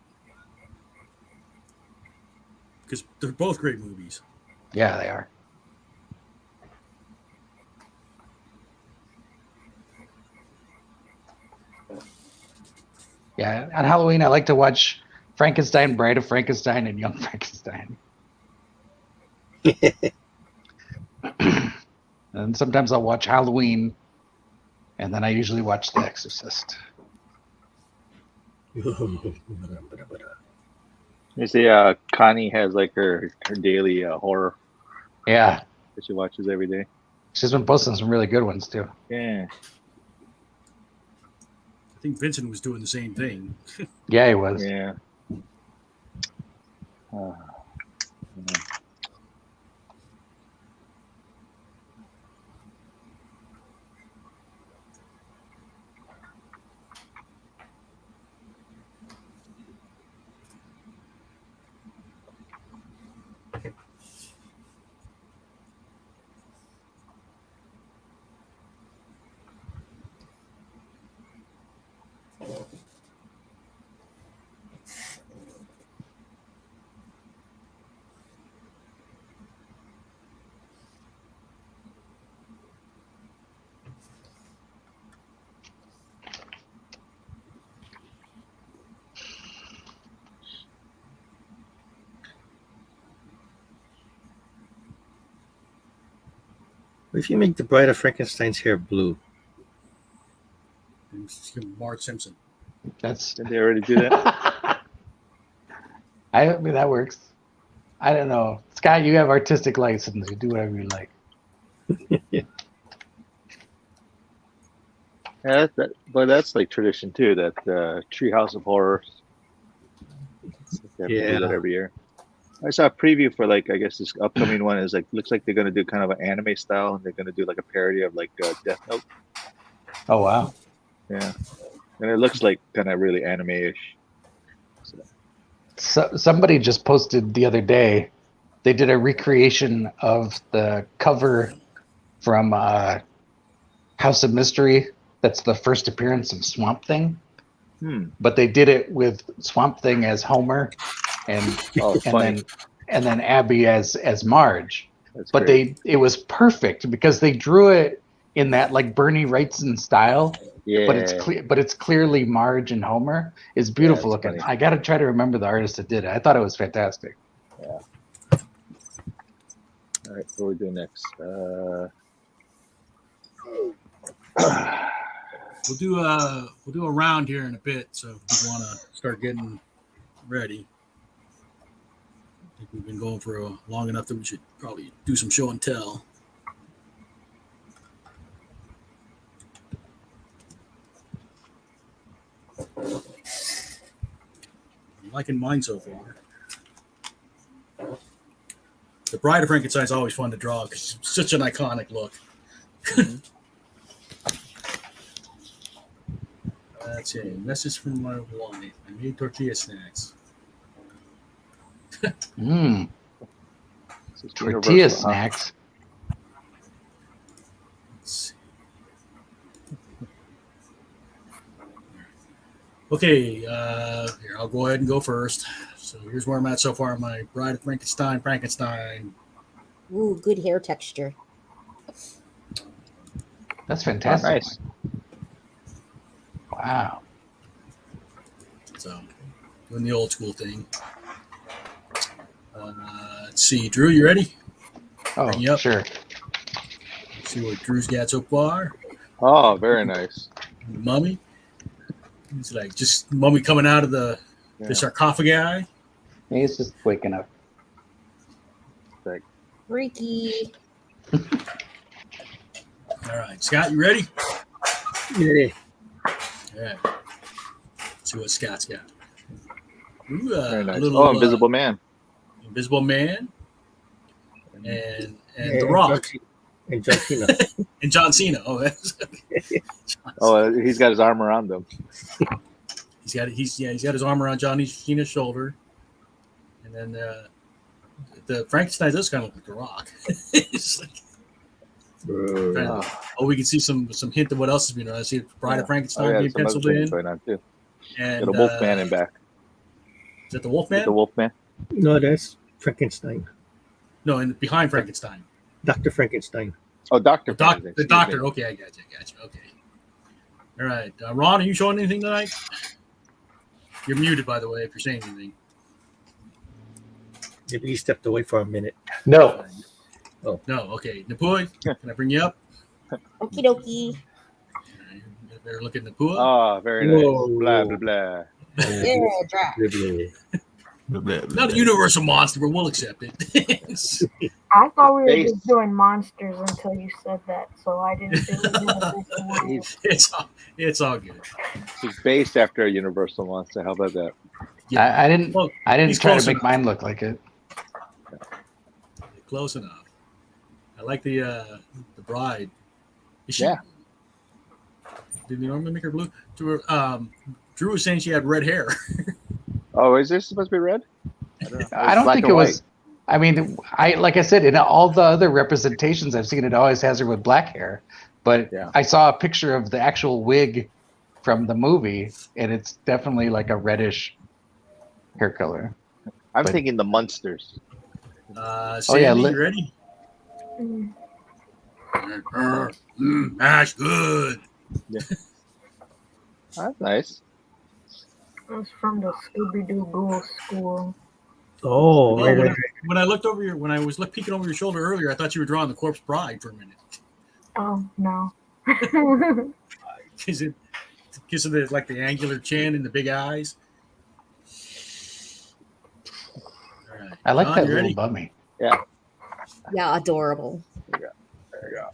Because they're both great movies. Yeah, they are. Yeah, on Halloween, I like to watch Frankenstein, Bride of Frankenstein, and Young Frankenstein. And sometimes I'll watch Halloween, and then I usually watch The Exorcist. You see, Connie has like her daily horror Yeah, that she watches every day. she's been posting some really good ones too. Yeah. I think Vincent was doing the same thing. Yeah, he was. Yeah. What if you make the Bride of Frankenstein's hair blue? Mark Simpson. That's. Did they already do that? I mean, that works. I don't know, Scott. You have artistic license. You do whatever you like. Yeah, but that's like tradition too. That Treehouse of Horrors. They have to do that every year. I saw a preview for like I guess this upcoming one is like looks like they're gonna do kind of an anime style, and they're gonna do like a parody of like Death Note. Oh wow. Yeah, and it looks like kind of really anime-ish. So somebody just posted the other day. They did a recreation of the cover from House of Mystery. That's the first appearance of Swamp Thing. But they did it with Swamp Thing as Homer, and Oh, and funny. then and then Abby as Marge. That's But great. it was perfect because they drew it in that like Bernie Wrightson style. Yeah. But it's clearly Marge and Homer. It's beautiful it's looking. funny. I got to try to remember the artist that did it. I thought it was fantastic. All right, what are we doing next? We'll do a round here in a bit. So if you want to start getting ready, I think we've been going for long enough that we should probably do some show and tell. I'm liking mine so far. The Bride of Frankenstein is always fun to draw because it's such an iconic look. That's a message from my wife. I made tortilla snacks. Mmm. This is Tortilla universal, huh? snacks. Let's see. Okay, here, I'll go ahead and go first. So here's where I'm at so far. My Bride of Frankenstein. Ooh, good hair texture. That's fantastic. Nice. Wow. So doing the old school thing. Let's see, Drew, you ready? Oh, Bring you up. sure. Let's see what Drew's got so far. Oh, very nice. Mummy. It's like just mummy coming out of the sarcophagi. He's just waking up. Like, Freaky. All right, Scott, you ready? Yeah. Yeah. Let's see what Scott's got. Ooh, very nice. a little, Invisible Man. Invisible Man, and The Rock, And John Cena. and John Cena. Oh, that's He's got his arm around them. he's got his arm around John Cena's shoulder, and then the Frankenstein does kind of look like The Rock. It's like, we can see some hint of what else has been done. I see Bride of Frankenstein being some other penciled in, things going on too. and Got a Wolfman in back. Is that the Wolfman? The Wolfman. No, that's Frankenstein. No, and behind Frankenstein. Dr. Frankenstein. Oh, Doctor. The doctor. Okay, I got you. Okay. All right. Ron, are you showing anything tonight? You're muted, by the way, if you're saying anything. Maybe he stepped away for a minute. No. No, okay. Napui, can I bring you up? Okie dokie. You better look at Napua. Oh, very nice. Whoa. Blah, blah, blah. Yeah, drop. Not a universal monster, but we'll accept it. I thought we were Based- just doing monsters until you said that, so I didn't think we were doing it's all good. He's based after a Universal monster. How about that? I didn't Well, I didn't he's try to close make enough. mine look like it. Close enough. I like the bride. Is she, Yeah. Did they normally make her blue? Drew was saying she had red hair. Oh, is this supposed to be red? I don't know. I don't Black think and it was. white. I mean, like I said, in all the other representations I've seen, it always has her with black hair. But Yeah. I saw a picture of the actual wig from the movie, and it's definitely like a reddish hair color. I'm But- thinking the Munsters. Sandy, yeah, you ready? Mm. Mash good. That's nice. It was from the Scooby-Doo Ghoul school. Oh, Well, right, when, right, I, when I looked over when I was peeking over your shoulder earlier, I thought you were drawing the corpse bride for a minute. Oh, no. Because of the angular chin and the big eyes. All right. I like John, that you little ready? bummy. Yeah, adorable. There you go.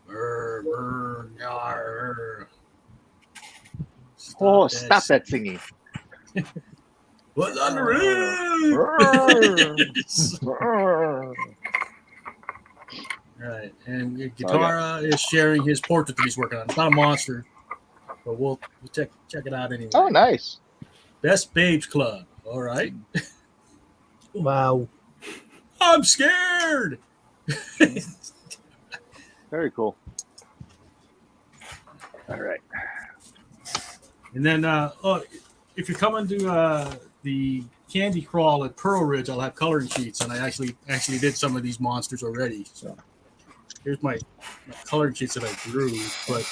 Brr, brr, yar. Stop that singing. What's on the roof? Right, and Guitara is sharing his portrait that he's working on. It's not a monster, but we'll check it out anyway. Oh, nice. Best Babes Club. All right. Wow. I'm scared. Very cool. All right. And then, if you're coming to the Candy Crawl at Pearl Ridge, I'll have coloring sheets, and I actually did some of these monsters already. So here's my coloring sheets that I drew. But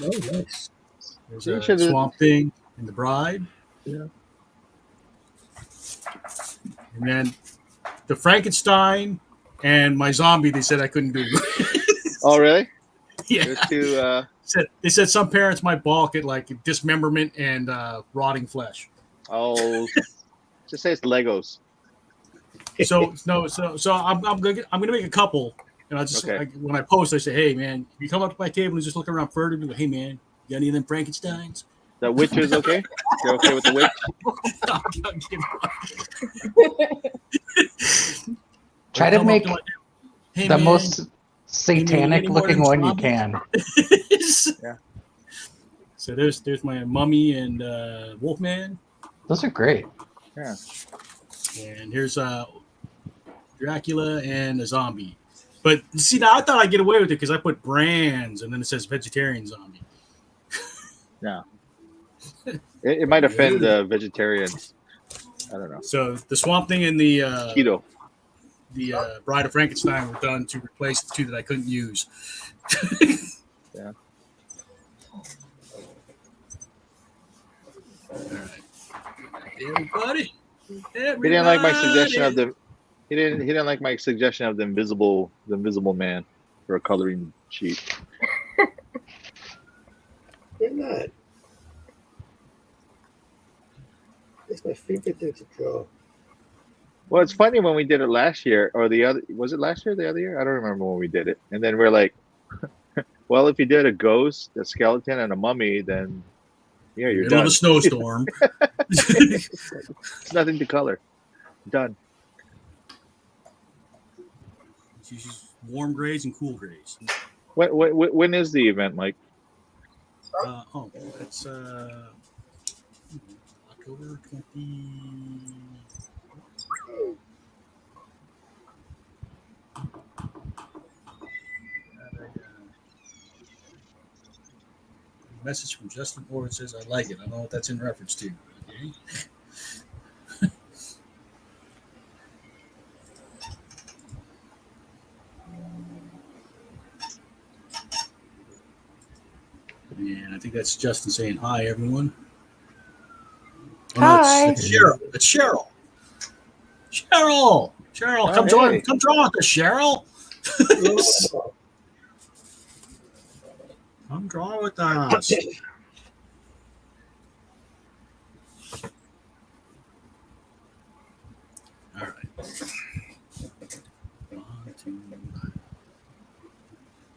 Oh, nice. there's You a should- Swamp Thing and the Bride. Yeah. And then the Frankenstein and my zombie. They said I couldn't do. Oh, really? Yeah. They're too. They said some parents might balk at like dismemberment and rotting flesh. Oh, just say it's Legos. So I'm gonna make a couple, and I just Okay. when I post, I say, hey man, if you come up to my table and just look around further, and go, hey man, you got any of them Frankensteins? The witch is okay. You're okay with the witch? Try to make the most satanic any more of looking them one you zombies? can. Yeah. So there's my mummy and Wolfman, Those are great. Yeah. and here's Dracula and a zombie. But see, now I thought I'd get away with it because I put brands and then it says vegetarian zombie. Yeah. It might offend vegetarians. I don't know. So the Swamp Thing and the Keto. Bride of Frankenstein were done to replace the two that I couldn't use. Yeah. All right. Everybody. He didn't like my suggestion of the. He didn't like my suggestion of the invisible man for a coloring sheet. They're not. It's my favorite thing to draw. Well, it's funny when we did it last year, or was it last year or the other year? I don't remember when we did it. And then we're like, well, if you did a ghost, a skeleton, and a mummy, then yeah, you're Middle done. of a snowstorm. It's nothing to color. Done. She's warm grays and cool grays. When is the event, Mike? It's October 20. Message from Justin Ford says, I like it. I don't know what that's in reference to. Okay. And I think that's Justin saying, hi, everyone. Oh, no, Hi. it's Cheryl. It's Cheryl. Cheryl, Oh, come hey. join. Come draw with us, Cheryl. Come draw with us. All right. On to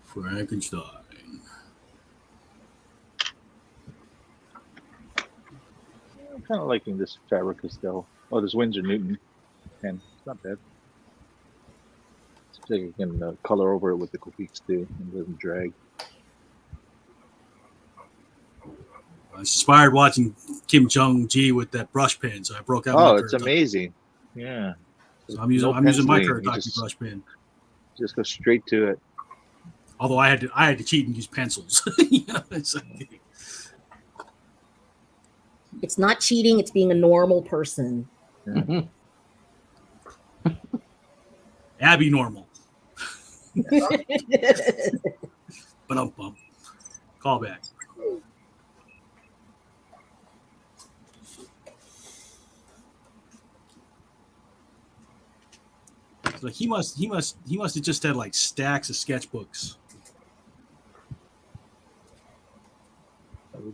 Frankenstein. I'm kind of liking this fabric still. Oh, this Windsor Newton, and it's not bad. It's like you can color over it with the cookies too, and it doesn't drag. I was inspired watching Jon J with that brush pen, so I broke out. Oh, my it's Kuretake. amazing. Yeah. So I'm using my penciling, you Kuretake brush pen. Just go straight to it. Although I had to cheat and use pencils. You know, it's like, It's not cheating, it's being a normal person. Abby normal. But call back. So he must have just had like stacks of sketchbooks.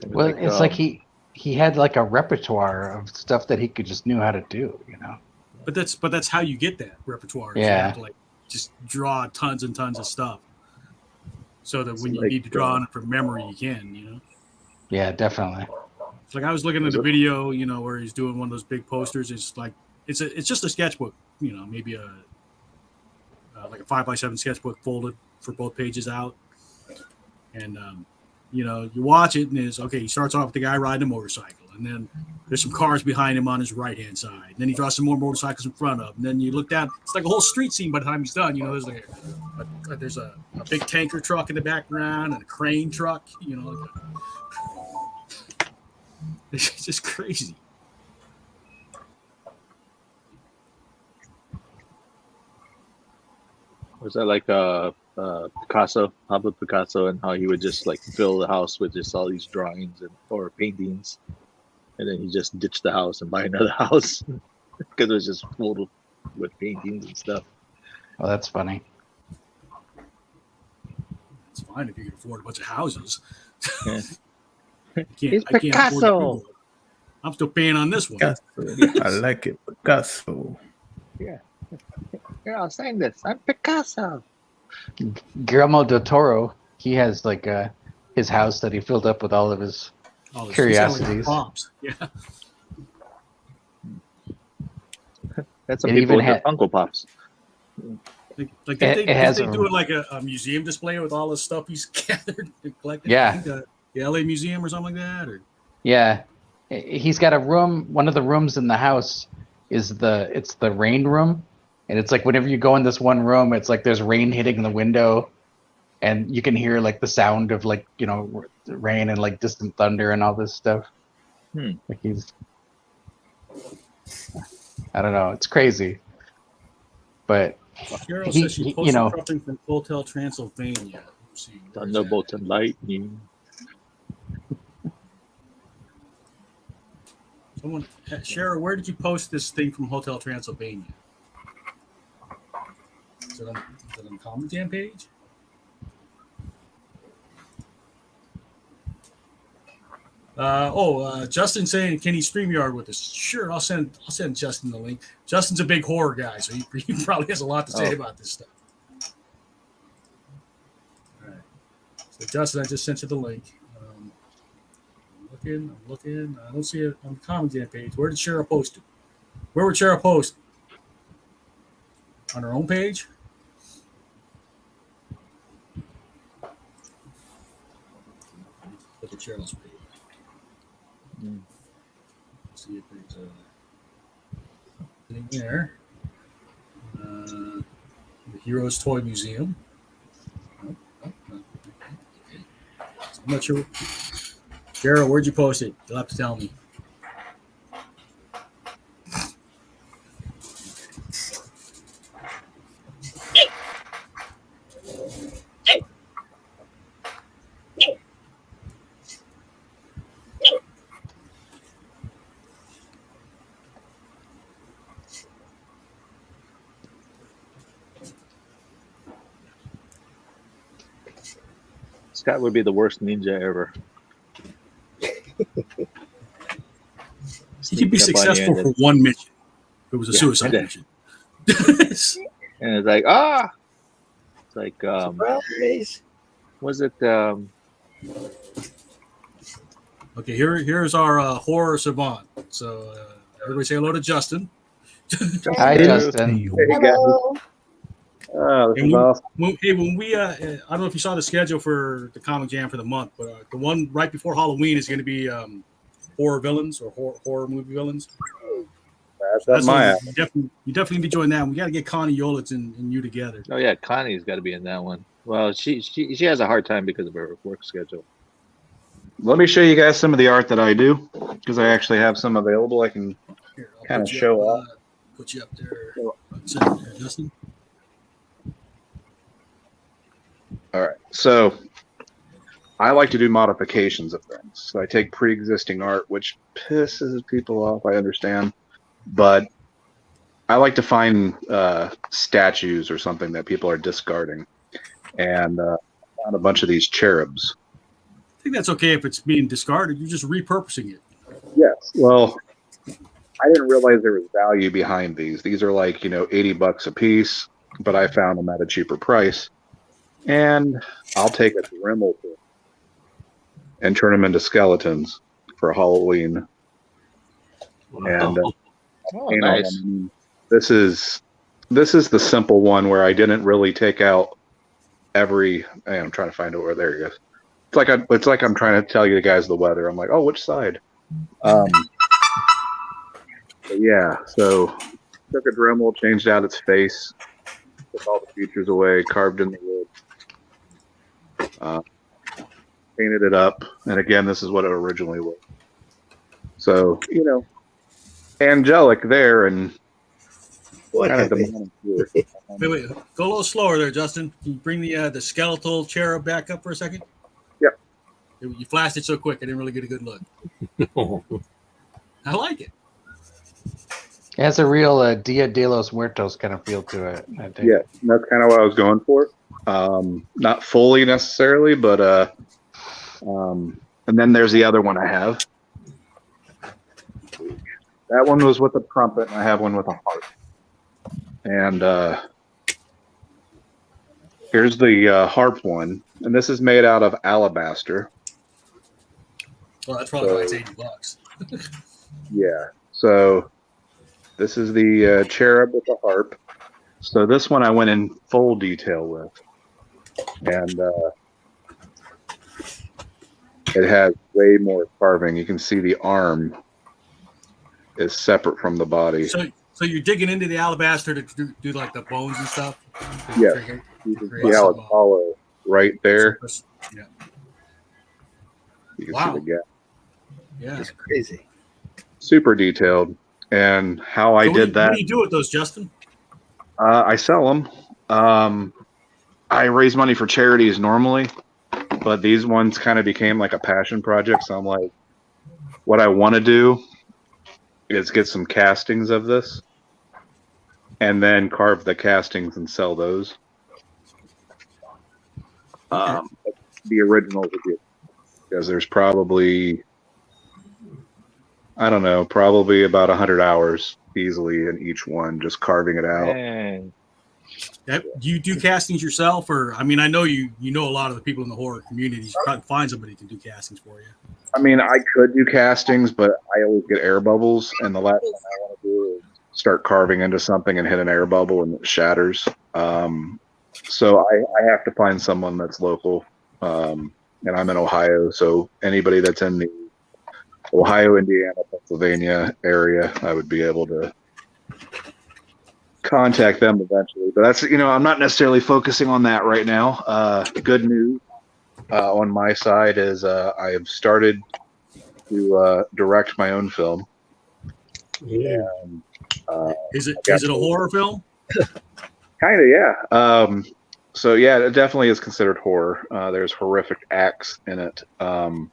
Well, it's like he had like a repertoire of stuff that he could just knew how to do, you know. But that's how you get that repertoire. Yeah. You have to like just draw tons and tons of stuff. So that when you like, need to draw on it from memory, you can, you know. Yeah, definitely. It's like I was looking at the video, you know, where he's doing one of those big posters. It's like it's just a sketchbook, you know, maybe a like a 5x7 sketchbook folded for both pages out. And you know, you watch it and it's okay. He starts off with the guy riding a motorcycle, and then there's some cars behind him on his right hand side. And then he draws some more motorcycles in front of him. And then you look down, it's like a whole street scene by the time he's done. You know, there's like there's a big tanker truck in the background and a crane truck. You know, it's just crazy. Was that like Picasso, Pablo Picasso, and how he would just like fill the house with just all these drawings or paintings, and then he just ditched the house and buy another house because it was just full with paintings and stuff. Oh, that's funny. It's fine if you can afford a bunch of houses. Yeah. I can't afford the big one. I'm still paying on this one. Picasso. I like it, Picasso. Yeah, I'll sign this. I'm Picasso. Guillermo del Toro, he has like his house that he filled up with all of his curiosities. Props. Yeah. That's some It people even with their had- Funko Pops. Like It did has they a- do like a museum display with all the stuff he's gathered and collected? Yeah. I think, the LA Museum or something like that, or Yeah, he's got a room. One of the rooms in the house is it's the rain room, and it's like whenever you go in this one room, it's like there's rain hitting the window, and you can hear like the sound of like rain and like distant thunder and all this stuff. Like I don't know, it's crazy, but Carol says she posted something from Hotel Transylvania. Let's see, Thunderbolt and lightning. Someone, Cheryl, where did you post this thing from Hotel Transylvania? Is it on the Comedy Jam page? Justin saying, can he StreamYard with us? Sure, I'll send Justin the link. Justin's a big horror guy, so he probably has a lot to say about this stuff. All right. So Justin, I just sent you the link. I'm looking. I don't see it on the Comedy Jam page. Where did Cheryl post it? Where would Cheryl post? On her own page? Look at Cheryl's page. See if there's a thing there. The Heroes Toy Museum. Okay. I'm not sure. Cheryl, where'd you post it? You'll have to tell me. Scott would be the worst ninja ever. He could be successful for one mission. It was a suicide mission. And it's like, it's like, Surprise. was it, Okay, here's our horror savant. So everybody say hello to Justin. Hi, Justin. Hello. this is awesome. When we, I don't know if you saw the schedule for the Comic Jam for the month, but the one right before Halloween is going to be horror villains or horror movie villains. That's my you definitely be joining that. And we got to get Connie Yolitz and you together. Oh yeah, Connie's got to be in that one. Well, she has a hard time because of her work schedule. Let me show you guys some of the art that I do, because I actually have some available. I can kind of show off. Put you up there, Justin. All right, so I like to do modifications of things. So I take pre-existing art, which pisses people off, I understand, but I like to find statues or something that people are discarding, and found a bunch of these cherubs. I think that's okay if it's being discarded. You're just repurposing it. Yes. Well, I didn't realize there was value behind these. These are like, $80 a piece, but I found them at a cheaper price. And I'll take a Dremel and turn them into skeletons for Halloween. And nice. This is the simple one where I didn't really take out every. I'm trying to find it. Where there you go. It's like I'm trying to tell you guys the weather. I'm like, oh, which side? Yeah. So took a Dremel, changed out its face, took all the features away, carved in the wood, painted it up, and again, this is what it originally was. So angelic there, and What kind of happened? demanding here. Wait, go a little slower there, Justin. Can you bring the skeletal cherub back up for a second? Yep. You flashed it so quick, I didn't really get a good look. I like it. It has a real Dia de los Muertos kind of feel to it, I think. Yeah, that's kind of what I was going for. Not fully necessarily, but and then there's the other one I have. That one was with a trumpet, and I have one with a harp. And here's the harp one, and this is made out of alabaster. Well, that's probably why it's $80. Yeah. So this is the cherub with the harp. So this one I went in full detail with, and it has way more carving. You can see the arm is separate from the body. So you're digging into the alabaster to do like the bones and stuff? Yeah. You can see how it's hollow right there. Yeah. You can Wow. see the gap. Yeah. It's crazy. Super detailed. And how I did that. What do you do with those, Justin? I sell them. I raise money for charities normally, but these ones kind of became like a passion project. So I'm like, what I want to do is get some castings of this and then carve the castings and sell those. The originals would be, because there's probably, I don't know, probably about 100 hours easily in each one, just carving it out. Man. Do you do castings yourself, or I mean, I know you know a lot of the people in the horror community. You probably find somebody who can do castings for you. I mean, I could do castings, but I always get air bubbles, and the last thing I want to do is start carving into something and hit an air bubble and it shatters. So I have to find someone that's local, and I'm in Ohio, so anybody that's in the Ohio, Indiana, Pennsylvania area, I would be able to contact them eventually. But that's, I'm not necessarily focusing on that right now. Good news on my side is I have started to direct my own film. Yeah. And, Is it a horror film? Kind of, yeah. So yeah, it definitely is considered horror. There's horrific acts in it. But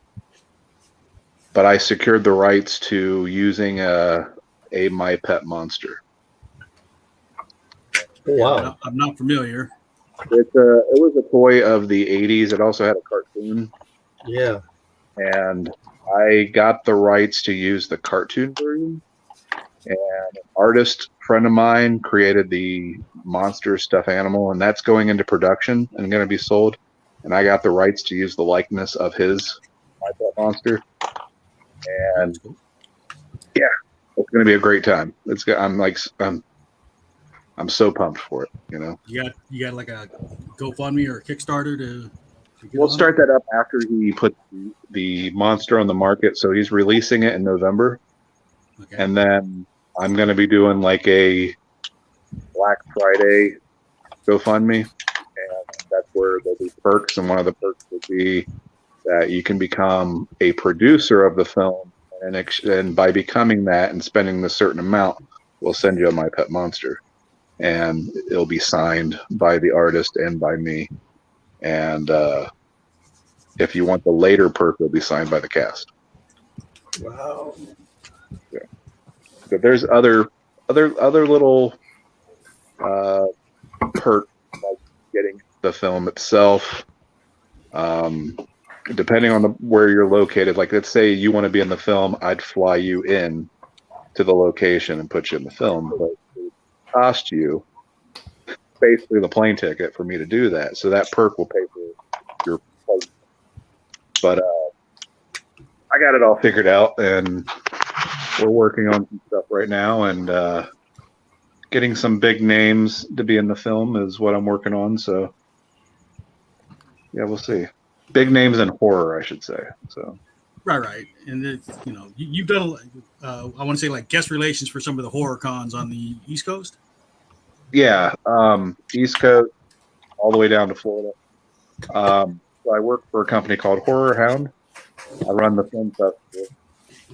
I secured the rights to using a My Pet Monster. Wow. I'm not familiar. It was a toy of the 80s. It also had a cartoon. Yeah. And I got the rights to use the cartoon version. And an artist friend of mine created the monster stuffed animal, and that's going into production and going to be sold. And I got the rights to use the likeness of his My Pet Monster. And yeah, it's going to be a great time. I'm so pumped for it. You got like a GoFundMe or a Kickstarter to We'll start that up after he puts the monster on the market. So he's releasing it in November. Okay. And then I'm going to be doing like a Black Friday GoFundMe. And that's where there'll be perks. And one of the perks will be that you can become a producer of the film. And by becoming that and spending the certain amount, we'll send you a My Pet Monster. And it'll be signed by the artist and by me. And if you want the later perk, it'll be signed by the cast. Wow. Yeah. But there's other little perks, like getting the film itself. Depending on where you're located, like let's say you want to be in the film, I'd fly you in to the location and put you in the film, but it would cost you basically the plane ticket for me to do that. So that perk will pay for your flight. But I got it all figured out, and we're working on some stuff right now, and getting some big names to be in the film is what I'm working on. So yeah, we'll see. Big names in horror, I should say. So right, and it's, you've done I want to say like guest relations for some of the horror cons on the East Coast. Yeah, East Coast, all the way down to Florida. So I work for a company called Horror Hound. I run the film festival,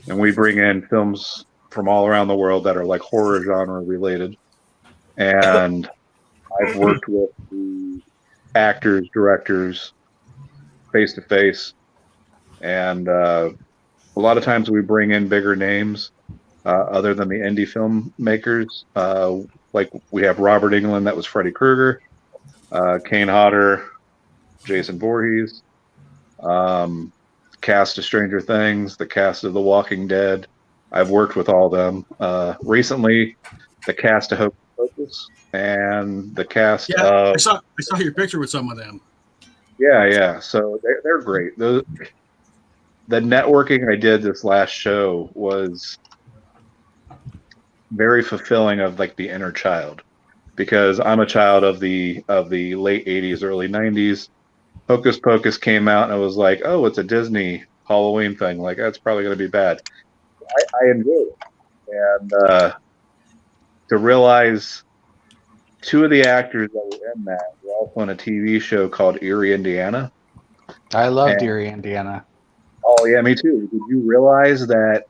and we bring in films from all around the world that are like horror genre related. and I've worked with the actors, directors, face to face, and a lot of times we bring in bigger names other than the indie filmmakers. Like we have Robert Englund, that was Freddy Krueger, Kane Hodder, Jason Voorhees, cast of Stranger Things, the cast of The Walking Dead. I've worked with all of them. Recently, the cast of Hocus Pocus and the cast Yeah, of I saw your picture with some of them. yeah. So they're great. The networking I did this last show was very fulfilling of like the inner child, because I'm a child of the late 80s, early 90s. Hocus Pocus came out and I was like, oh, it's a Disney Halloween thing. Like, that's probably going to be bad. I enjoyed it. And to realize two of the actors that were in that were also on a TV show called Erie, Indiana. I loved Erie, Indiana. Oh, yeah, me too. Did you realize that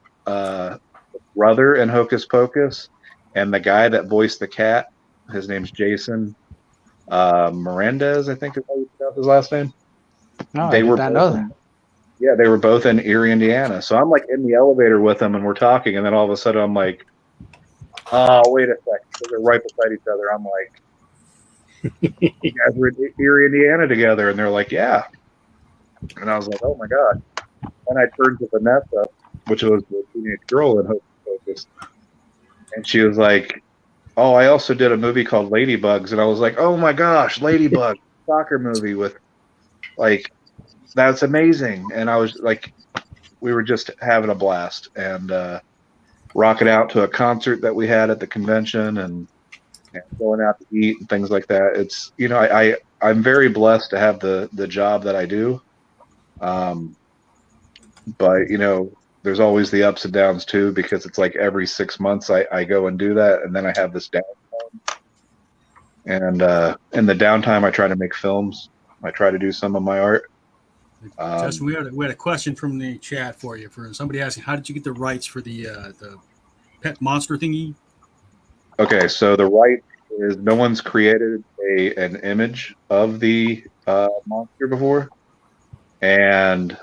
brother in Hocus Pocus and the guy that voiced the cat, his name's Jason Mirandez, I think is how you pronounce his last name? No, I did not know that. Yeah, they were both in Erie, Indiana. So I'm like in the elevator with them and we're talking, and then all of a sudden I'm like, oh, wait a second. So they're right beside each other. I'm like, you guys were in Erie, Indiana together. And they're like, yeah. And I was like, oh my God. And I turned to Vanessa, which was the teenage girl in Hocus Pocus. And she was like, oh, I also did a movie called Ladybugs. And I was like, oh my gosh, Ladybug, soccer movie with, like, that's amazing. And I was like, we were just having a blast and rocking out to a concert that we had at the convention and going out to eat and things like that. It's, you know, I'm very blessed to have the job that I do. But, you know, there's always the ups and downs too, because it's like every 6 months I go and do that. And then I have this downtime. And in the downtime, I try to make films. I try to do some of my art. Justin, we had a question from the chat for you. For somebody asking, how did you get the rights for the pet monster thingy? Okay, so the right is no one's created an image of the monster before, and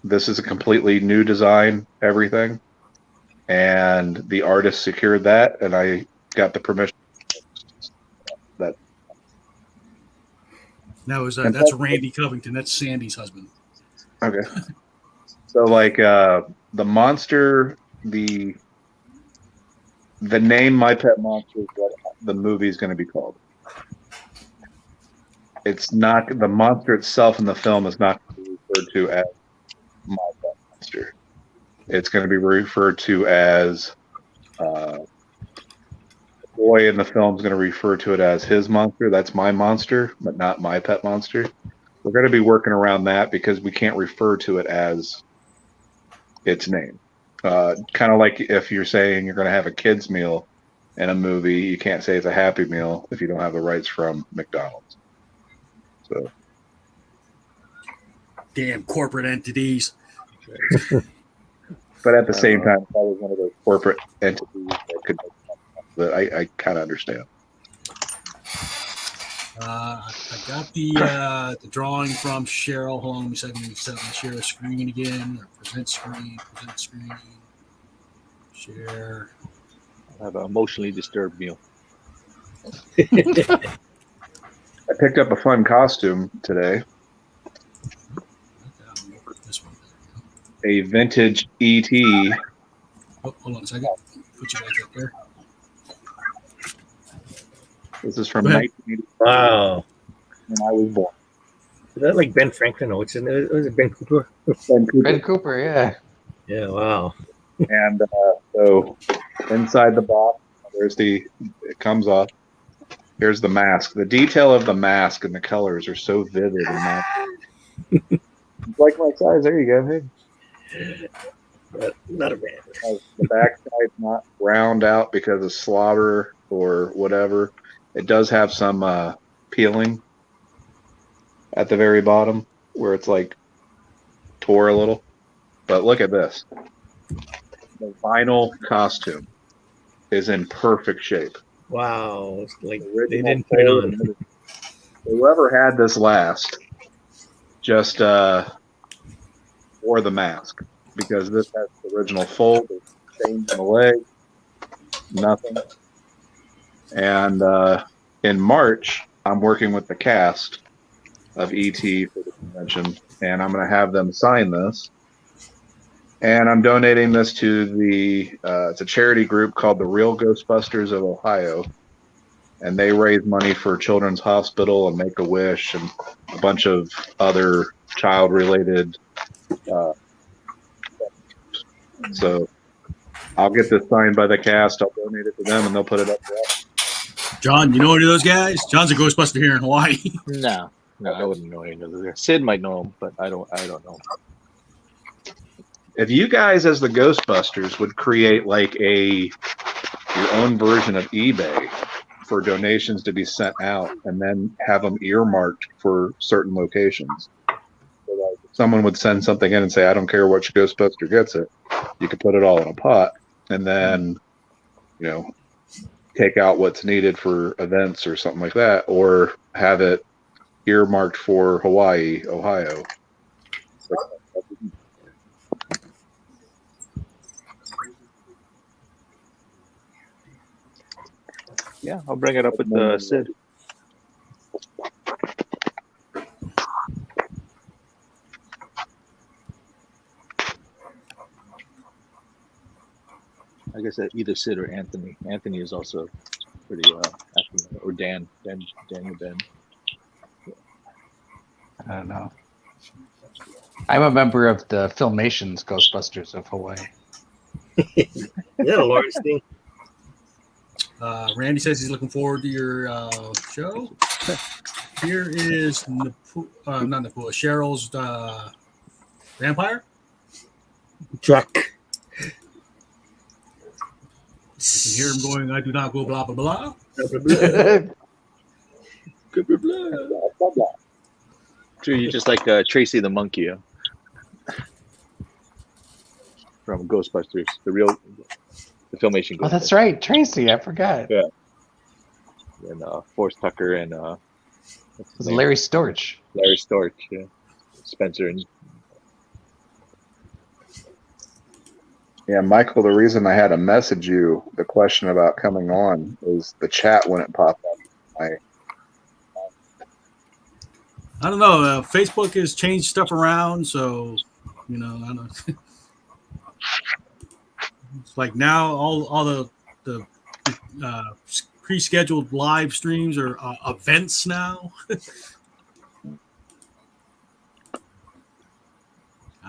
this is a completely new design, everything, and the artist secured that, and I got the permission. No, that's Randy Covington. That's Sandy's husband. Okay. So like the monster, the name My Pet Monster is what the movie is going to be called. It's not, the monster itself in the film is not going to be referred to as My Pet Monster. It's going to be referred to as the boy in the film is going to refer to it as his monster. That's my monster, but not My Pet Monster. We're going to be working around that because we can't refer to it as its name. Kind of like if you're saying you're going to have a kid's meal in a movie, you can't say it's a Happy Meal if you don't have the rights from McDonald's. So, damn corporate entities. but at the same time, it's always one of those corporate entities that could make money, but I kind of understand. I got the drawing from Cheryl. Hold on, let me share a screen again. Or present screen. Share. I have an emotionally disturbed meal. I picked up a fun costume today. This one. A vintage ET. Oh, hold on a second. Put you back up there. This is from Go ahead. 1985. Wow. When I was born. Is that like Ben Franklin? Or what's his name? Was it Ben Cooper? Ben Cooper, yeah. Yeah, wow. And so inside the box, it comes off. Here's the mask. The detail of the mask and the colors are so vivid and natural. It's like my size. There you go. Hey. Not a bad. The backside's not round out because of slobber or whatever. It does have some peeling at the very bottom where it's like tore a little. But look at this. The vinyl costume is in perfect shape. Wow. It's like they Original didn't put it fold on. and whoever had this last just wore the mask, because this has the original fold, there's stains in the leg, nothing. And in March, I'm working with the cast of ET for the convention, and I'm going to have them sign this. And I'm donating this to it's a charity group called the Real Ghostbusters of Ohio. And they raise money for Children's Hospital and Make-A-Wish and a bunch of other child-related. So I'll get this signed by the cast. I'll donate it to them, and they'll put it up for us. John, you know any of those guys? John's a Ghostbuster here in Hawaii. No, I wouldn't know any of those. Sid might know him, but I don't know. If you guys, as the Ghostbusters, would create like your own version of eBay for donations to be sent out, and then have them earmarked for certain locations. So like if someone would send something in and say, I don't care what your Ghostbuster gets it, you could put it all in a pot, and then, take out what's needed for events or something like that, or have it earmarked for Hawaii, Ohio. Yeah, I'll bring it up with Sid. I guess either Sid or Anthony. Anthony is also pretty active, or Daniel Ben. I don't know. I'm a member of the Filmation's Ghostbusters of Hawaii. Yeah, Lawrence thing. Randy says he's looking forward to your show. Here is Cheryl's vampire. Drac. You can hear him going, I do not go blah, blah, blah. True, you just like Tracy the monkey, from Ghostbusters, the Filmation Ghostbusters. Oh, that's right, Tracy. I forgot. Yeah. And Forrest Tucker and It's Larry Storch. Larry Storch, yeah. Spencer and Yeah, Michael, the reason I had to message you the question about coming on is the chat wouldn't pop up. I don't know. Facebook has changed stuff around, so I don't know. It's like now all the pre-scheduled live streams are events now.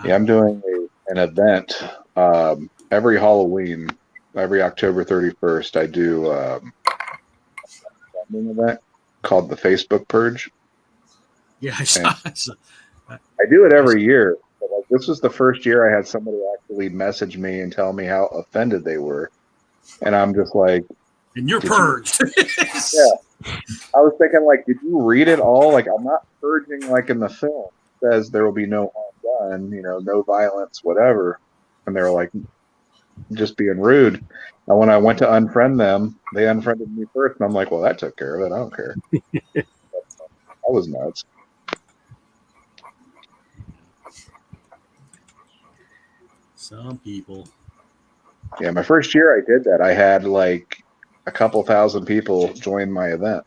Yeah, I'm doing an event every Halloween, every October 31st. I do an event called the Facebook Purge. Yeah, I saw. I do it every year. But like, this was the first year I had somebody actually message me and tell me how offended they were, and I'm just like, and you're purged. Yeah, I was thinking, like, did you read it all? Like, I'm not purging like in the film. It says there will be no harm done, no violence, whatever. And they were like, just being rude. And when I went to unfriend them, they unfriended me first, and I'm like, well, that took care of it. I don't care. That was nuts. Some people. Yeah, my first year I did that. I had like a couple thousand people join my event.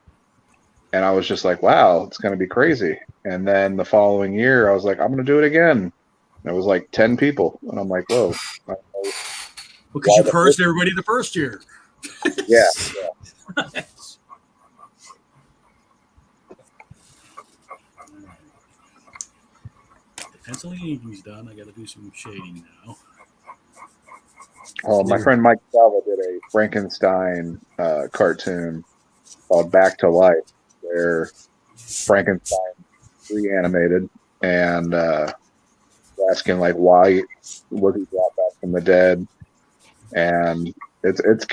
And I was just like, wow, it's going to be crazy. And then the following year, I was like, I'm going to do it again. And it was like 10 people. And I'm like, whoa. Because you purged everybody the first year. Yeah. Pencil inking's done. I got to do some shading now. Oh, my friend Mike Salva did a Frankenstein cartoon called Back to Life, where Frankenstein reanimated and asking like why was he brought back from the dead, and it's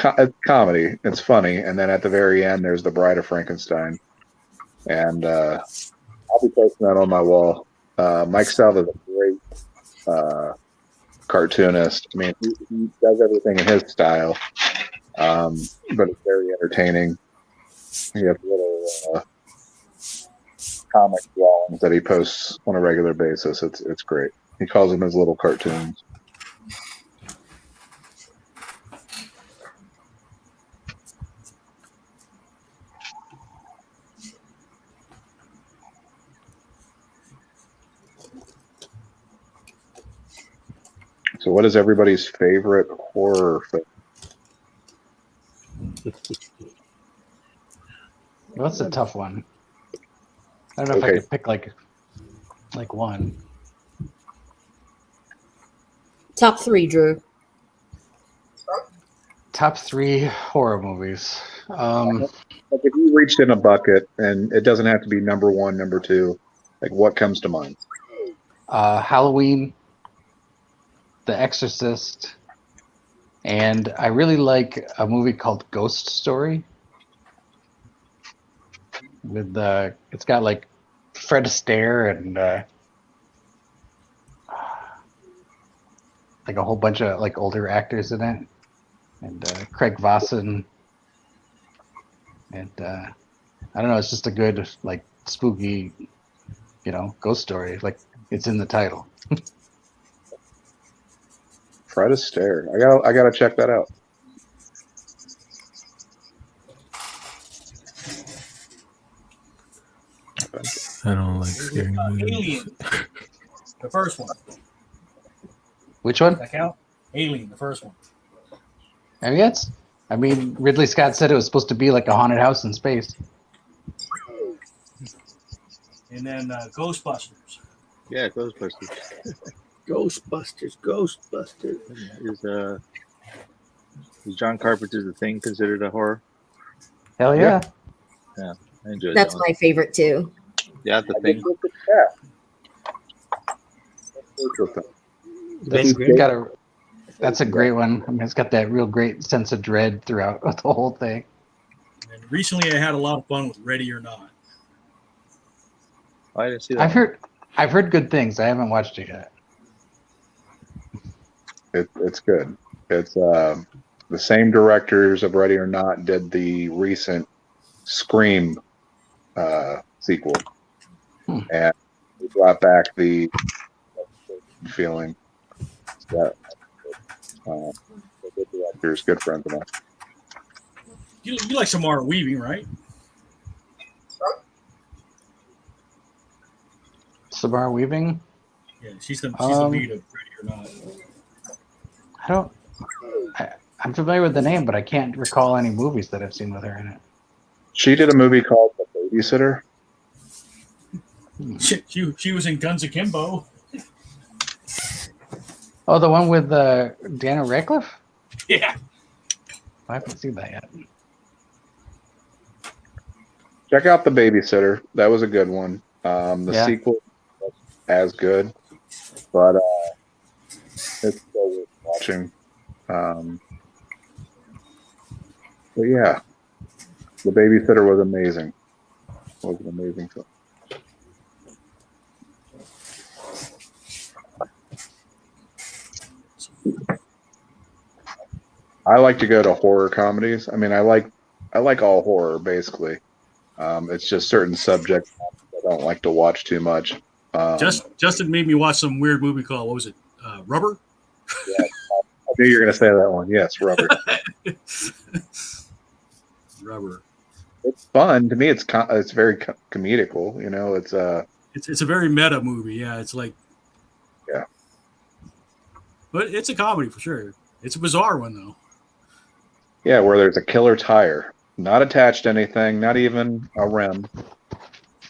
comedy, it's funny, and then at the very end there's the Bride of Frankenstein, and I'll be posting that on my wall. Mike Salva is a great cartoonist. I mean, he does everything in his style, but it's very entertaining. He has little comic drawings that he posts on a regular basis. It's great. He calls them his little cartoons. So, what is everybody's favorite horror film? That's a tough one. I don't know if I could pick like one. Top 3, Drew. Top 3 horror movies. Like if you reached in a bucket, and it doesn't have to be number 1, number 2, like what comes to mind? Halloween, The Exorcist, and I really like a movie called Ghost Story. With it's got like Fred Astaire and like a whole bunch of like older actors in it, and Craig Vasson, and I don't know. It's just a good like spooky, ghost story. Like it's in the title. Fred Astaire. I gotta check that out. I don't like scary movies. Alien, the first one. Which one? Does that count? Alien, the first one. I mean, Ridley Scott said it was supposed to be like a haunted house in space. And then Ghostbusters. Yeah, Ghostbusters. Ghostbusters. Is John Carpenter's The Thing considered a horror? Hell yeah. Yeah, I enjoyed That's that one. my favorite too. Yeah, The Thing. That's a great one. I mean, it's got that real great sense of dread throughout the whole thing. And recently I had a lot of fun with Ready or Not. I didn't see that. I've heard good things. I haven't watched it yet. It's good. It's the same directors of Ready or Not did the recent Scream sequel, and we brought back the feeling. That good directors, good friends of mine. You like Samara Weaving, right? Samara Weaving? Yeah, she's the lead of Ready or Not. I'm familiar with the name, but I can't recall any movies that I've seen with her in it. She did a movie called The Babysitter. She was in Guns Akimbo. Oh, the one with Daniel Radcliffe? Yeah. I haven't seen that yet. Check out The Babysitter. That was a good one. The sequel wasn't as good, but it's still worth watching. But yeah, The Babysitter was amazing. It was an amazing film. I like to go to horror comedies. I mean, I like all horror basically. It's just certain subjects I don't like to watch too much. Justin made me watch some weird movie called, what was it? Rubber? Yeah, I knew you were going to say that one. Yes, Rubber. Rubber. It's fun to me. It's very comedical. It's a very meta movie. Yeah, it's like, yeah, but it's a comedy for sure. It's a bizarre one though. Yeah, where there's a killer tire, not attached to anything, not even a rim.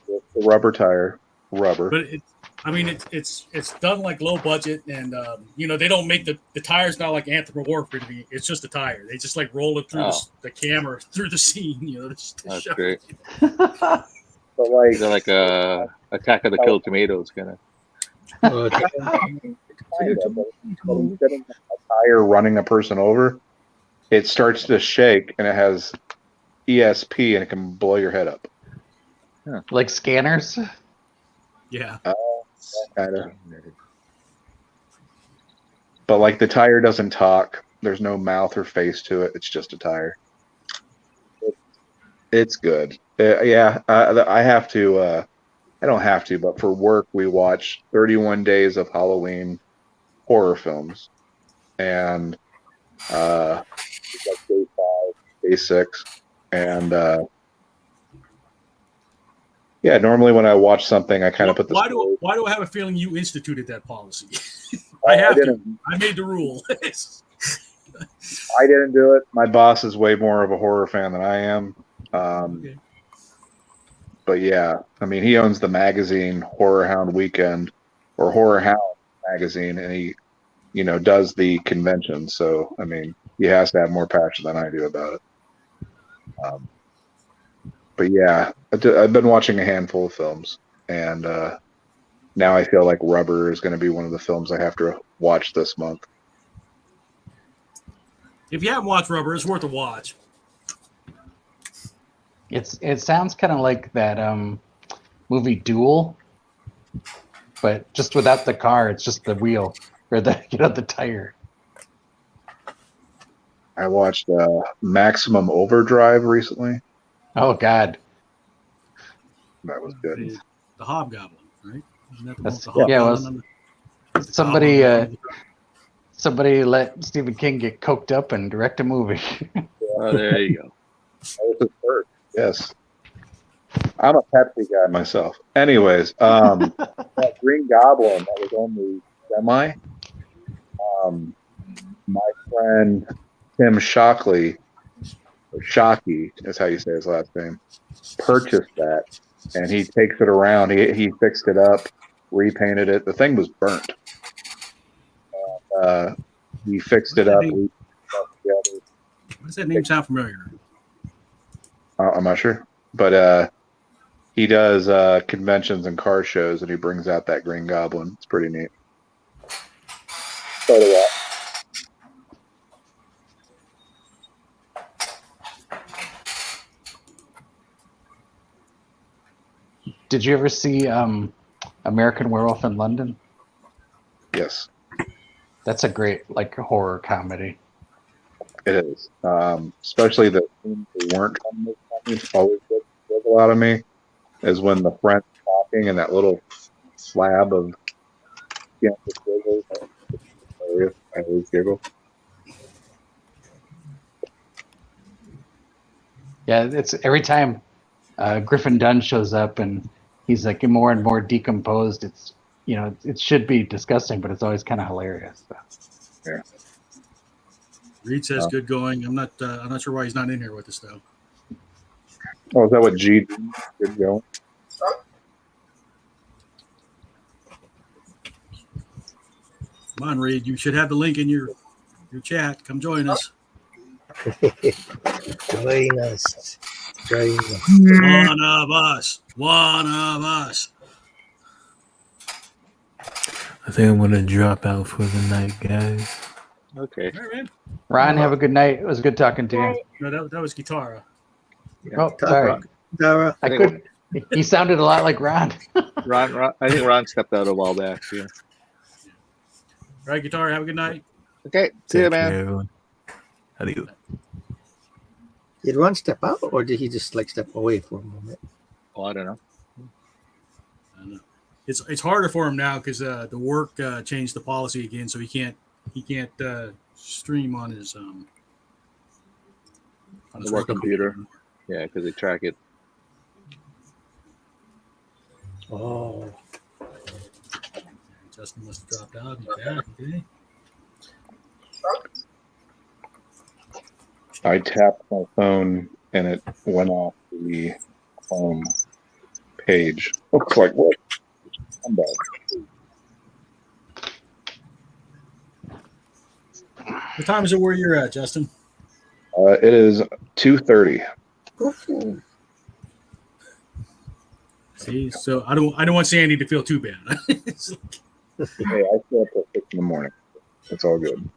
It's a rubber tire, rubber. But it's done like low budget, and they don't make the tire's not like anthropomorphic. It's just a tire. They just like roll it through the camera through the scene. That's great. But like, they're like a Attack of the Killer Tomatoes kind of. Instead of a tire running a person over, it starts to shake and it has ESP and it can blow your head up. Huh. Like scanners? Yeah. Kind of. But like the tire doesn't talk. There's no mouth or face to it. It's just a tire. It's good. Yeah, I have to. I don't have to, but for work, we watch 31 Days of Halloween horror films, and it's like day 5, day 6, and yeah. Normally, when I watch something, I kind of put the. Why do I have a feeling you instituted that policy? I I have to. didn't. I made the rule. I didn't do it. My boss is way more of a horror fan than I am. Okay. But yeah, I mean, he owns the magazine Horror Hound Weekend or Horror Hound magazine, and he, does the convention. So, I mean, he has to have more passion than I do about it. But yeah, I've been watching a handful of films, and now I feel like Rubber is going to be one of the films I have to watch this month. If you haven't watched Rubber, it's worth a watch. It sounds kind of like that movie Duel, but just without the car. It's just the wheel or the the tire. I watched Maximum Overdrive recently. Oh God, That was good. The Hobgoblin, right? Isn't that the That's, one with the yeah. Hobgoblin? Somebody let Stephen King get coked up and direct a movie. Oh, there you go. That was his first. Yes. I'm a Pepsi guy myself. Anyways, that Green Goblin that was on the semi, my friend Tim Shockley, or Shockey is how you say his last name, purchased that, and he takes it around. He fixed it up, repainted it. The thing was burnt. He fixed it up. Why does that name sound familiar? I'm not sure, but he does conventions and car shows, and he brings out that Green Goblin. It's pretty neat. So do I. Did you ever see American Werewolf in London? Yes, That's a great horror comedy. it is. Especially the scenes that weren't from this company always does a lot of me. Is when the French talking and that little slab of giggles. I always giggle. Yeah, it's every time Griffin Dunn shows up and he's more and more decomposed. It's it should be disgusting, but it's always kind of hilarious. So. Yeah. Reed says good going. I'm not sure why he's not in here with us though. Oh, is that what G did? Good going. Come on, Reed. You should have the link in your chat. Come join us. Join us. Join us. One of us. One of us. I think I'm gonna drop out for the night, guys. Okay. All right, man. Ron, have a good night. It was good talking to you. No, that was Guitara. Oh, sorry. Dara. I couldn't. He sounded a lot like Ron. Ron, I think Ron stepped out a while back. Yeah. All right, Guitar. Have a good night. Okay. See you, Take man. care, everyone. Adios. Did Ron step out, or did he just step away for a moment? Oh, I don't know. I don't know. It's harder for him now because the work changed the policy again, so he can't stream on his The work computer. Yeah, because they track it. Oh. Justin must have dropped out. He's back. Okay. I tapped my phone and it went off the home page. Looks like what? I'm back. What time is it where you're at, Justin? It is 2:30. See, so I don't want Sandy to feel too bad. It's like, Hey, I stay up till 6 in the morning. It's all good.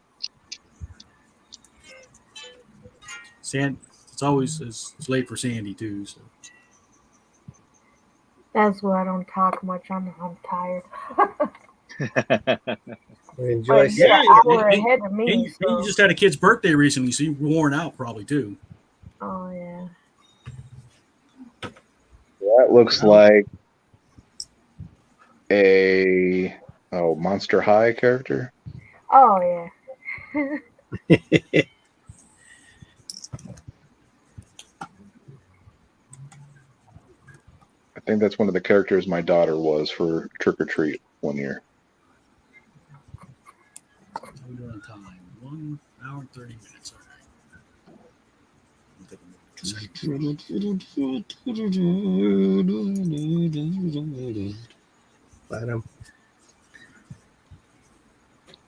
it's late for Sandy too. So That's why I don't talk much. I'm tired. Enjoy. But you're Yeah, an hour and ahead of me, you so. just had a kid's birthday recently, so you're worn out probably too. Oh yeah. That looks like a Monster High character. Oh yeah. I think that's one of the characters my daughter was for Trick or Treat one year. We're on time. 1 hour and 30 minutes. All right.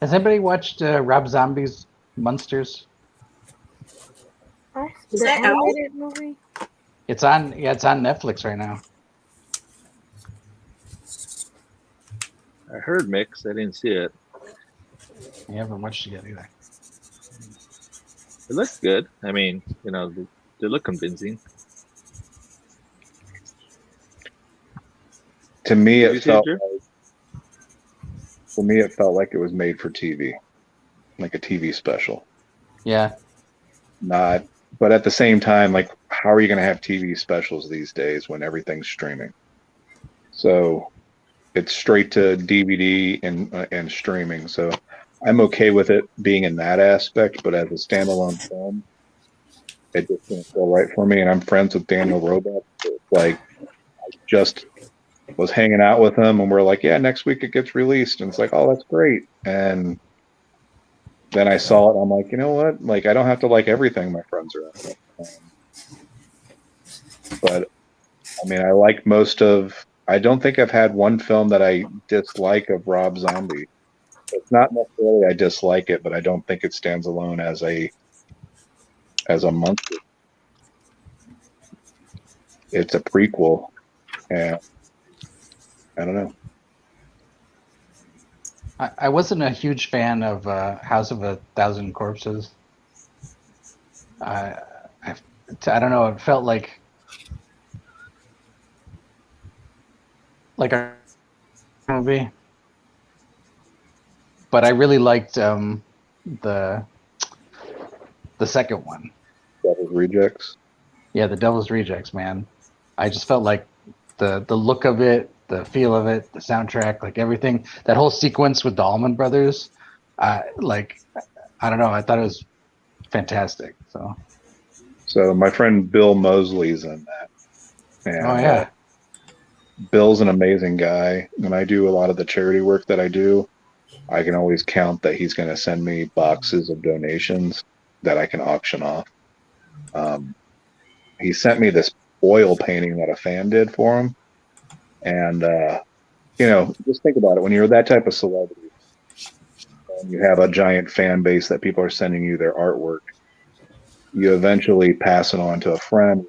Has anybody watched Rob Zombie's Munsters? Is The that out? animated movie? It's on Netflix right now. I heard mix. I didn't see it. I haven't watched it yet either. It looks good. I mean, they look convincing. To me, Did you it see it, felt Drew? like it was made for TV, like a TV special. Yeah. Not, but at the same time, like, how are you going to have TV specials these days when everything's streaming? So it's straight to DVD and streaming. So I'm okay with it being in that aspect, but as a standalone film, it just didn't feel right for me. And I'm friends with Daniel Roebuck. So it's like, I just was hanging out with him, and we're like, yeah, next week it gets released. And it's like, oh, that's great. And then I saw it. I'm like, you know what? Like, I don't have to like everything my friends are at. But I mean, I like I don't think I've had one film that I dislike of Rob Zombie. It's not necessarily I dislike it, but I don't think it stands alone as a monster. It's a prequel, and I don't know. I wasn't a huge fan of House of a Thousand Corpses. I don't know. It felt like a movie, but I really liked the second one. Devil's Rejects. Yeah, the Devil's Rejects, man. I just felt like the look of it, the feel of it, the soundtrack, like everything, that whole sequence with the Allman Brothers, I don't know. I thought it was fantastic. So my friend Bill Mosley's in that. And, oh yeah. Bill's an amazing guy. When I do a lot of the charity work that I do, I can always count that he's going to send me boxes of donations that I can auction off. He sent me this oil painting that a fan did for him. And, just think about it. When you're that type of celebrity and you have a giant fan base that people are sending you their artwork, you eventually pass it on to a friend.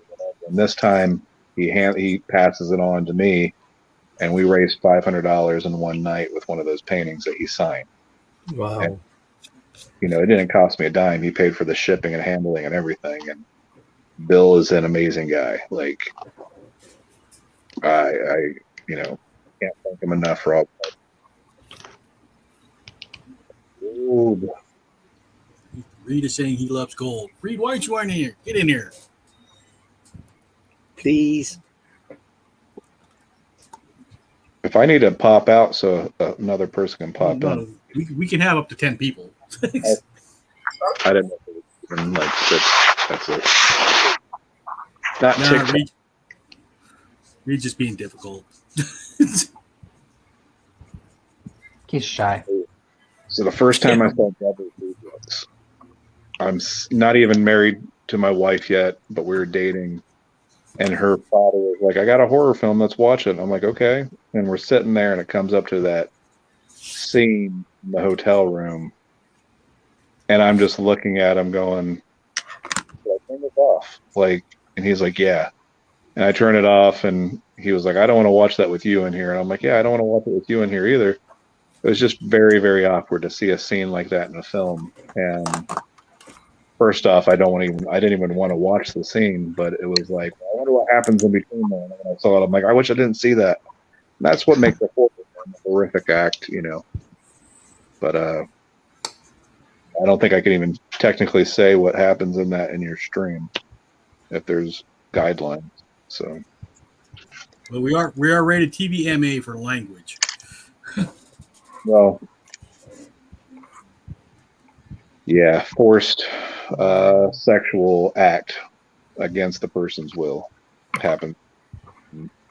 And this time he passes it on to me, and we raised $500 in one night with one of those paintings that he signed. Wow. And, it didn't cost me a dime. He paid for the shipping and handling and everything. And Bill is an amazing guy. Like, I can't thank him enough for all that. Gold. Reid is saying he loves gold. Reid, why aren't you in here? Get in here. Please. If I need to pop out so another person can pop in. We can have up to 10 people. I didn't know if it was even like that's it. Not TikTok. Reid's just being difficult. He's shy. So the first time I saw Devil's Rejects, I'm not even married to my wife yet, but we were dating, and her father was like, I got a horror film, let's watch it. I'm like, okay. And we're sitting there, and it comes up to that scene in the hotel room, and I'm just looking at him going, turn this off. And he's like, yeah. And I turn it off, and he was like, I don't want to watch that with you in here. And I'm like, yeah, I don't want to watch it with you in here either. It was just very, very awkward to see a scene like that in a film. And first off, I didn't even want to watch the scene, but it was like, I wonder what happens in between there. And when I saw it, I'm like, I wish I didn't see that. And that's what makes the horror film a horrific act, But I don't think I can even technically say what happens in your stream if there's guidelines. So, But we are rated TVMA for language. well, yeah, forced sexual act against the person's will happens.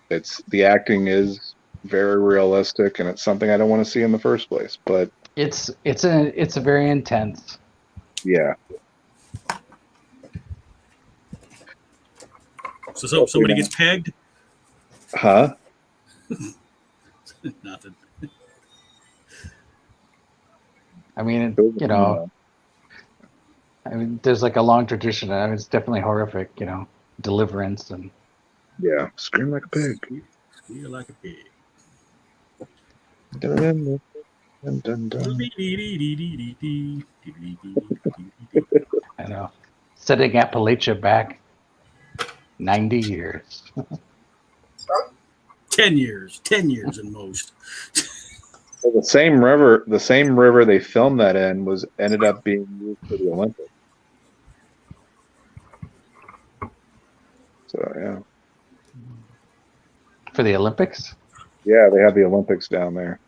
The acting is very realistic, and it's something I don't want to see in the first place. But It's a very intense. yeah, So somebody gets pegged? huh? Nothing. I mean, I mean, there's like a long tradition. I mean, it's definitely horrific. Deliverance and Yeah, scream like a pig. Squeal like a pig. Dun, dun, dun, dun. I know, setting Appalachia back 90 years. 10 years at most. Well, the same river they filmed that in ended up being used for the Olympics. So yeah. For the Olympics? Yeah, they have the Olympics down there.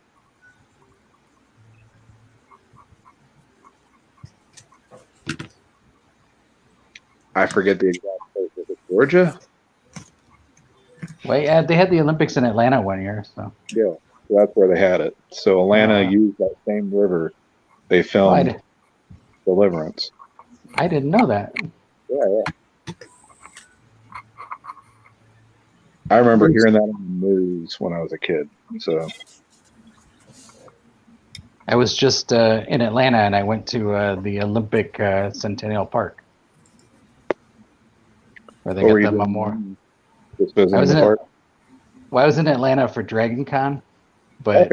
I forget the exact place. Was it Georgia? Well, yeah, they had the Olympics in Atlanta one year, so. Yeah, so that's where they had it. So Atlanta used that same river. They filmed Deliverance. I didn't know that. Yeah. I remember hearing that on the news when I was a kid. So I was just in Atlanta, and I went to the Olympic Centennial Park, where they got the memorial. Just visiting the park? Well, I was in Atlanta for Dragon Con, but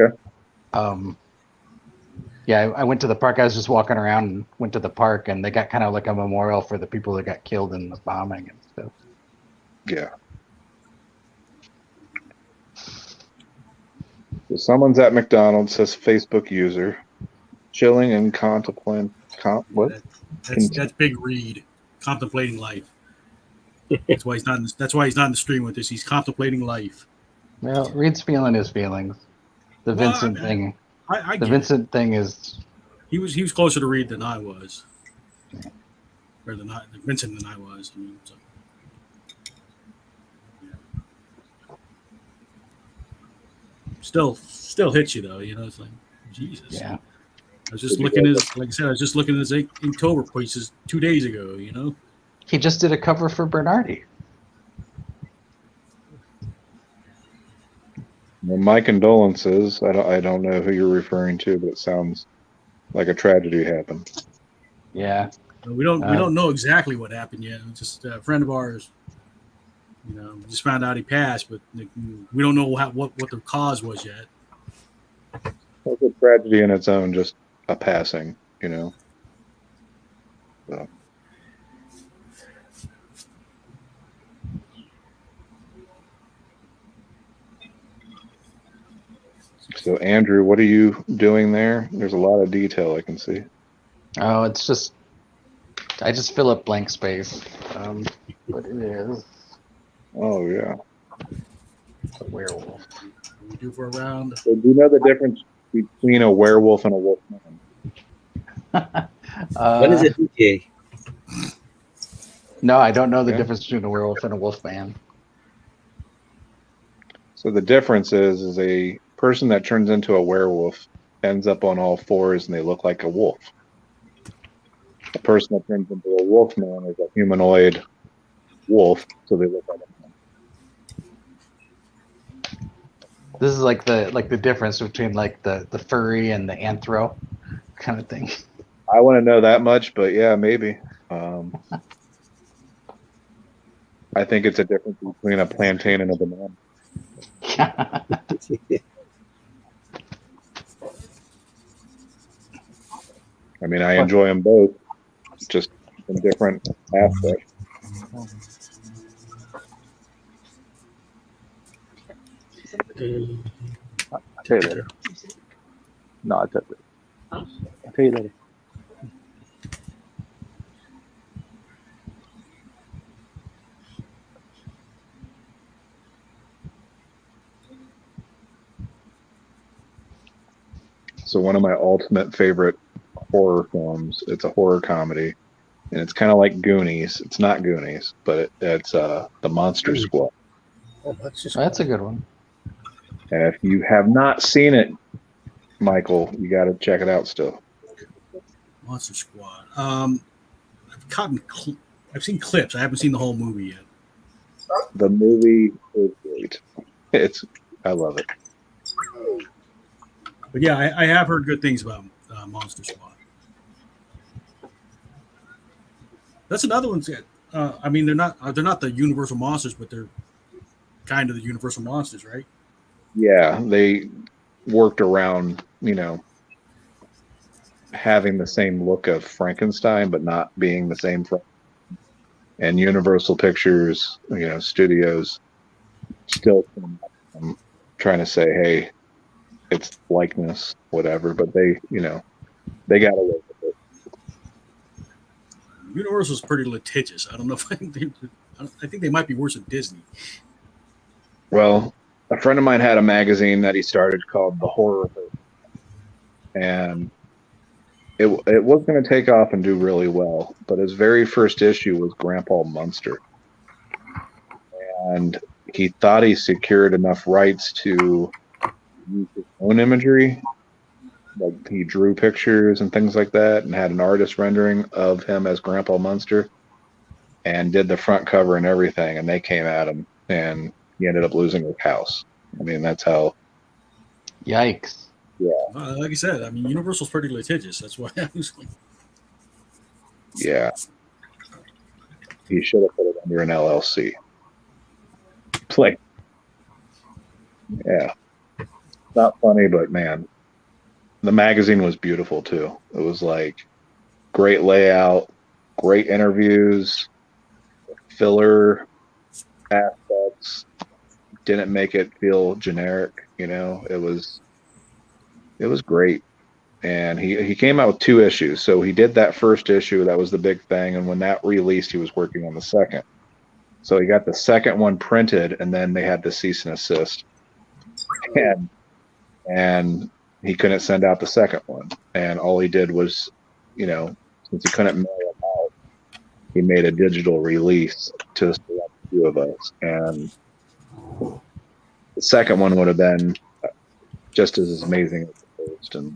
yeah, I went to the park. I was just walking around and went to the park, and they got kind of like a memorial for the people that got killed in the bombing and stuff. Yeah. So someone's at McDonald's, says Facebook user, chilling and contemplating. What? That's Big Reid, contemplating life. That's why he's not. That's why he's not in the stream with us. He's contemplating life. Well, Reid's feeling his feelings. The Vincent thing. The Vincent thing is. He was closer to Reid than I was, or Vincent than I was. I mean, so. Still hits you though. It's like Jesus. Yeah. I was just looking at his, like I said, I was just looking at his Inktober pieces 2 days ago. He just did a cover for Bernardi. Well, my condolences. I don't know who you're referring to, but it sounds like a tragedy happened. Yeah. We don't know exactly what happened yet. It's just a friend of ours. Just found out he passed, but we don't know what the cause was yet. It's a tragedy in its own, just a passing, So. So, Andrew, what are you doing there? There's a lot of detail I can see. Oh, it's just, I just fill up blank space. But it is. Oh, yeah. A werewolf. What we do for a round. So do you know the difference between a werewolf and a wolfman? What is it, DJ? No, I don't know the difference between a werewolf and a wolfman. So the difference is a person that turns into a werewolf ends up on all fours and they look like a wolf. A person that turns into a wolfman is a humanoid wolf, so they look like a man. This is like the difference between like the furry and the anthro kind of thing. I want to know that much, but yeah, maybe. I think it's a difference between a plantain and a banana. I mean, I enjoy them both, just in different aspects. I'll tell you later. No, I'll tell you. tell you later. So one of my ultimate favorite horror films. It's a horror comedy, and it's kind of like Goonies. It's not Goonies, but it's the Monster Squad. Oh, that's just That's a good one. And if you have not seen it, Michael, you got to check it out still. Monster Squad. I've seen clips. I haven't seen the whole movie yet. The movie is great. I love it. But yeah, I have heard good things about Monster Squad. That's another one. I mean, they're not the Universal monsters, but they're kind of the Universal monsters, right? Yeah, they worked around, having the same look of Frankenstein, but not being the same. And Universal Pictures, studios still trying to say, hey, it's likeness, whatever, but they got away with it. Universal's pretty litigious. I don't know if I think they might be worse than Disney. Well, a friend of mine had a magazine that he started called The Horror, and it was going to take off and do really well, but his very first issue was Grandpa Munster, and he thought he secured enough rights to use his own imagery, like he drew pictures and things like that, and had an artist rendering of him as Grandpa Munster, and did the front cover and everything, and they came at him, and he ended up losing his house. I mean, that's how. Yikes. Yeah. Like I said, I mean, Universal's pretty litigious. That's why I was like, Yeah. He should have put it under an LLC. Like, yeah. Not funny, but man, the magazine was beautiful too. It was like great layout, great interviews, filler aspects. Didn't make it feel generic, It was great. And he came out with 2 issues. So he did that first issue, that was the big thing, and when that released, he was working on the second. So he got the second one printed, and then they had to cease and assist. And he couldn't send out the second one. And all he did was, since he couldn't mail them out, he made a digital release to select a few of us. And the second one would have been just as amazing as the first. And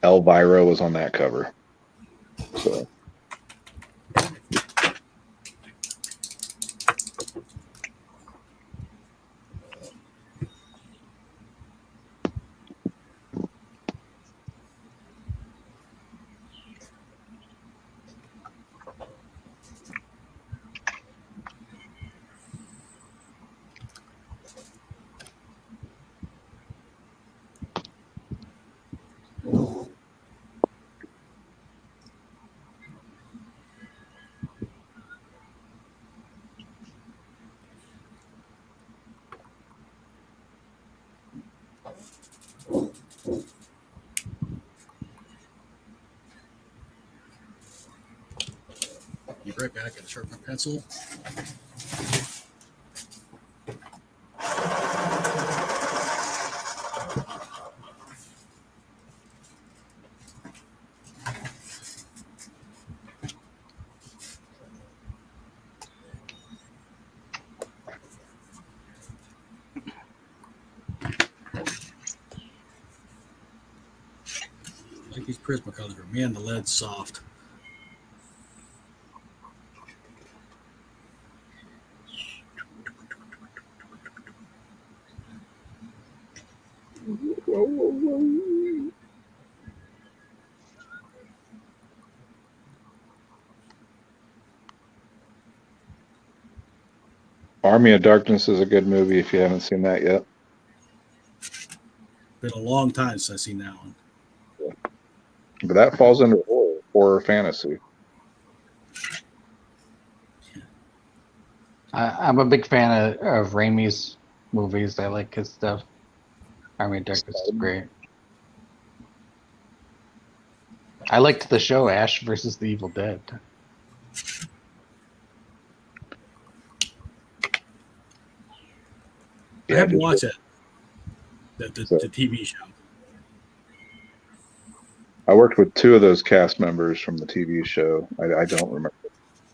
Elvira was on that cover. So. be right back. Got to sharpen my pencil. I like these Prismacolors, but man, the lead's soft. Army of Darkness is a good movie if you haven't seen that yet. Been a long time since I've seen that one. But that falls under horror fantasy. I'm a big fan of Raimi's movies. I like his stuff. Army of Darkness is great. I liked the show Ash versus the Evil Dead. I Yeah, haven't just- watched it. The TV show. I worked with two of those cast members from the TV show. I don't remember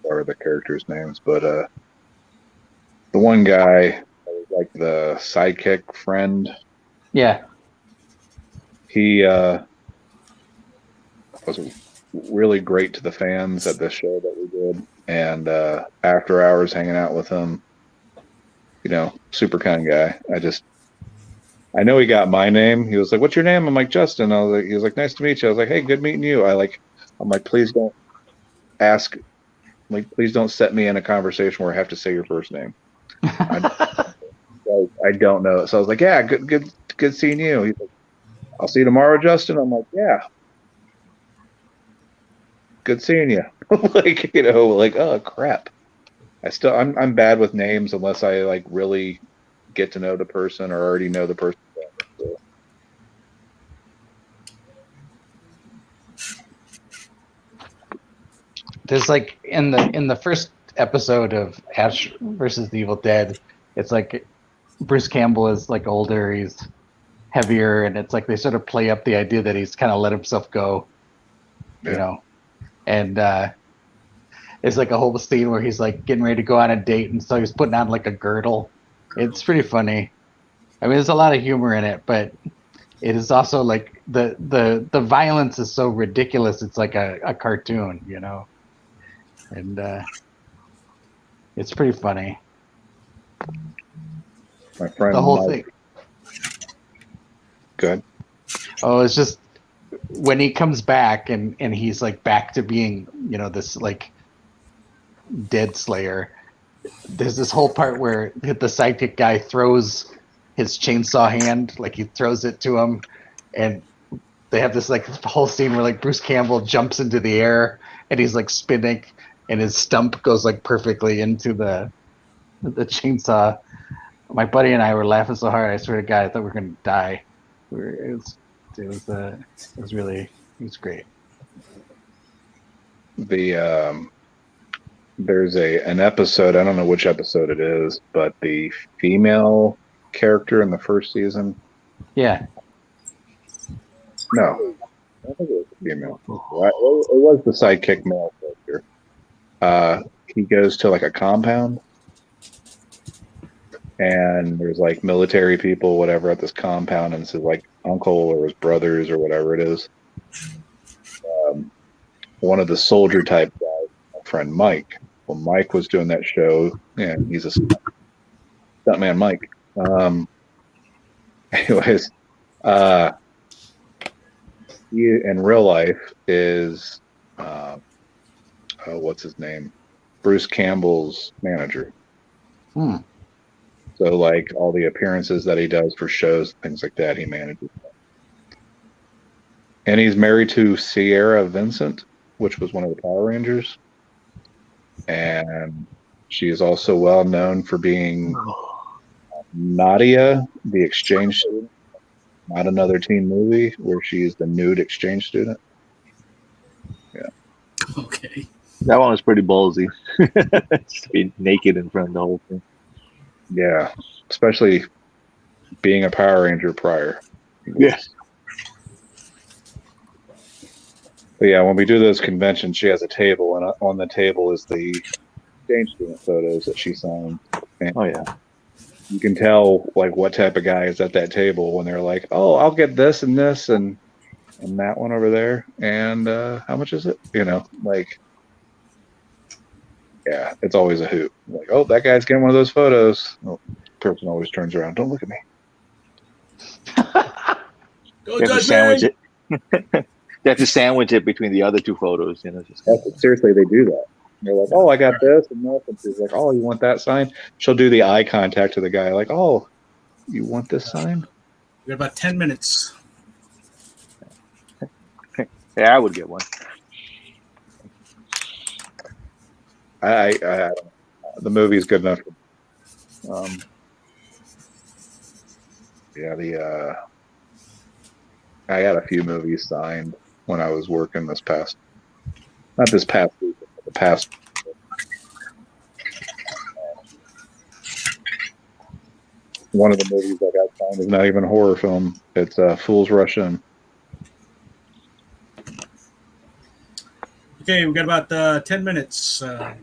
what are the characters' names, but the one guy was like the sidekick friend. Yeah. He was really great to the fans at the show that we did, and after hours hanging out with him, super kind guy. I know he got my name. He was like, "What's your name?" I'm like, "Justin." He was like, "Nice to meet you." I was like, "Hey, good meeting you." I'm like, "Please don't ask. Like, please don't set me in a conversation where I have to say your first name." I don't know. So I was like, "Yeah, good seeing you." He's like, "I'll see you tomorrow, Justin." I'm like, "Yeah, good seeing you." Oh crap. I'm bad with names unless I like really get to know the person or already know the person. So. There's like in the first episode of Ash versus the Evil Dead, it's like Bruce Campbell is like older, he's heavier, and it's like they sort of play up the idea that he's kind of let himself go, and it's like a whole scene where he's like getting ready to go on a date, and so he's putting on like a girdle. It's pretty funny. I mean, there's a lot of humor in it, but it is also like the violence is so ridiculous. It's like a cartoon, and it's pretty funny. My friend, the whole Mike, thing. Good. Oh, it's just when he comes back and he's like back to being, this like dead slayer. There's this whole part where the sidekick guy throws his chainsaw hand, like he throws it to him, and they have this like whole scene where like Bruce Campbell jumps into the air and he's like spinning, and his stump goes like perfectly into the chainsaw. My buddy and I were laughing so hard, I swear to God, I thought we were gonna die. It was great. There's an episode, I don't know which episode it is, but the female character in the first season. Yeah. No, I don't think it was the female. It was the sidekick male character. He goes to like a compound, and there's like military people, whatever, at this compound, and it's his like uncle or his brothers or whatever it is. One of the soldier type guys, my friend Mike. Well, Mike was doing that show, and he's a stuntman, Mike. Anyways, he in real life is what's his name? Bruce Campbell's manager. So like all the appearances that he does for shows, things like that, he manages. And he's married to Sierra Vincent, which was one of the Power Rangers. And she is also well known for being Nadia, the exchange student. Not another teen movie where she's the nude exchange student. Yeah. Okay. That one was pretty ballsy. Just to be naked in front of the whole thing. Yeah. Especially being a Power Ranger prior. Yes. But yeah, when we do those conventions, she has a table, and on the table is the exchange student photos that she signed. And oh yeah. You can tell like what type of guy is at that table when they're like, "Oh, I'll get this and this and that one over there, and how much is it?" Like, yeah, it's always a hoot. Like, oh, that guy's getting one of those photos. Oh, person always turns around. Don't look at me. Go You have to judge sandwich me! it. You have to sandwich it between the other two photos. Seriously, they do that. They're like, "Oh, I got this and this," and she's like, "Oh, you want that sign?" She'll do the eye contact to the guy, like, "Oh, you want this sign?" We got about 10 minutes. Yeah, I would get one. I the movie's good enough. Yeah, I got a few movies signed. when I was working not this past week, but the past. One of the movies I got found is not even a horror film. It's Fools Rush In. Okay, we got about 10 minutes. But